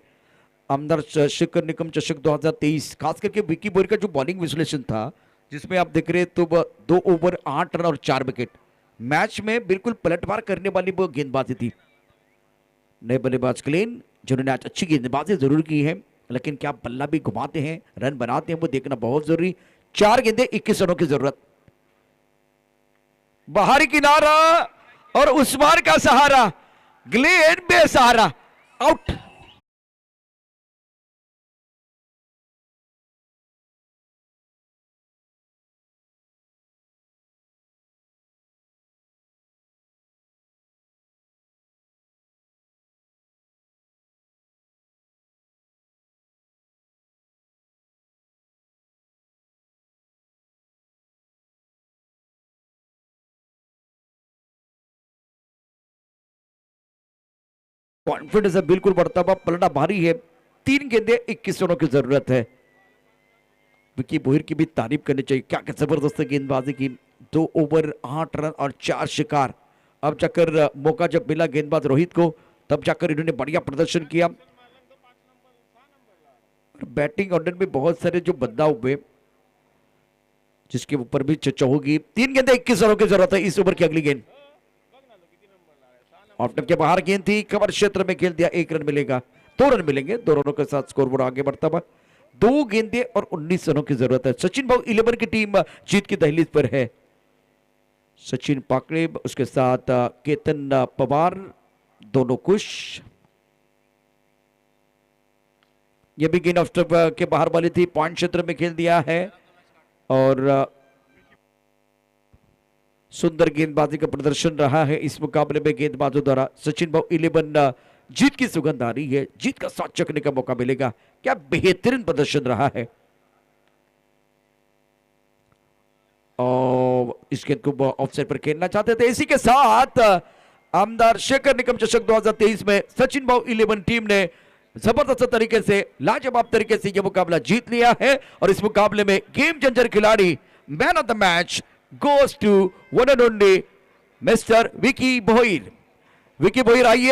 आमदार शेखर निकम चषक 2023, खास करके विकी बोयर का जो बॉलिंग विश्लेषण था, जिसमें आप देख रहे हैं तो 2 ओवर 8 रन और 4 विकेट। मैच में बिल्कुल पलटवार करने वाली वो गेंदबाजी थी। नए बल्लेबाज क्लेन, जिन्होंने आज अच्छी गेंदबाजी जरूर की है, लेकिन क्या बल्ला भी घुमाते हैं, रन बनाते हैं, वो देखना बहुत जरूरी। 4 गेंदे 21 रनों की जरूरत। बाहरी किनारा और उस्मान का सहारा, ग्लेन बेसहारा, आउट। कॉन्फिडेंस है बिल्कुल बढ़ता हुआ, पलड़ा भारी है। 3 गेंदे 21 रनों की जरूरत है। विकी बोहिर की भी तारीफ करनी चाहिए, क्या क्या जबरदस्त गेंदबाजी की। 2 ओवर 8 रन और 4 शिकार। अब जाकर मौका जब मिला गेंदबाज रोहित को, तब जाकर इन्होंने बढ़िया प्रदर्शन किया। बैटिंग ऑर्डर में बहुत सारे जो बदलाव हुए, जिसके ऊपर भी चर्चा होगी। 3 गेंदे 21 रनों की जरूरत है इस ओवर की अगली गेंद। ऑफ के बाहर गेंद थी, कवर क्षेत्र में खेल दिया, 1 रन मिलेगा, 2 रन मिलेंगे। 2 रनों के साथ स्कोरबोर्ड आगे बढ़ता हुआ। 2 गेंदे और 19 रनों की जरूरत है। सचिन भाऊ 11 की टीम जीत की दहलीज पर है। सचिन पाकड़े, उसके साथ केतन पवार, दोनों खुश। यह भी गेंद ऑफ के बाहर वाली थी, पॉइंट क्षेत्र में खेल दिया है और सुंदर गेंदबाजी का प्रदर्शन रहा है इस मुकाबले में गेंदबाजों द्वारा। सचिन भाऊ 11 जीत की सुगंध आ रही है, जीत का साथ चखने का मौका मिलेगा। क्या बेहतरीन प्रदर्शन रहा है। और इस गेंद को ऑफसाइड पर खेलना चाहते थे। इसी के साथ आमदार शेखर निकम चषक 2023 में सचिन भाऊ 11 टीम ने जबरदस्त तरीके से, लाजवाब तरीके से यह मुकाबला जीत लिया है। और इस मुकाबले में गेम चेंजर खिलाड़ी, man of the match goes to one and only Mr. Vicky Boyd. Vicky Bhoir आइए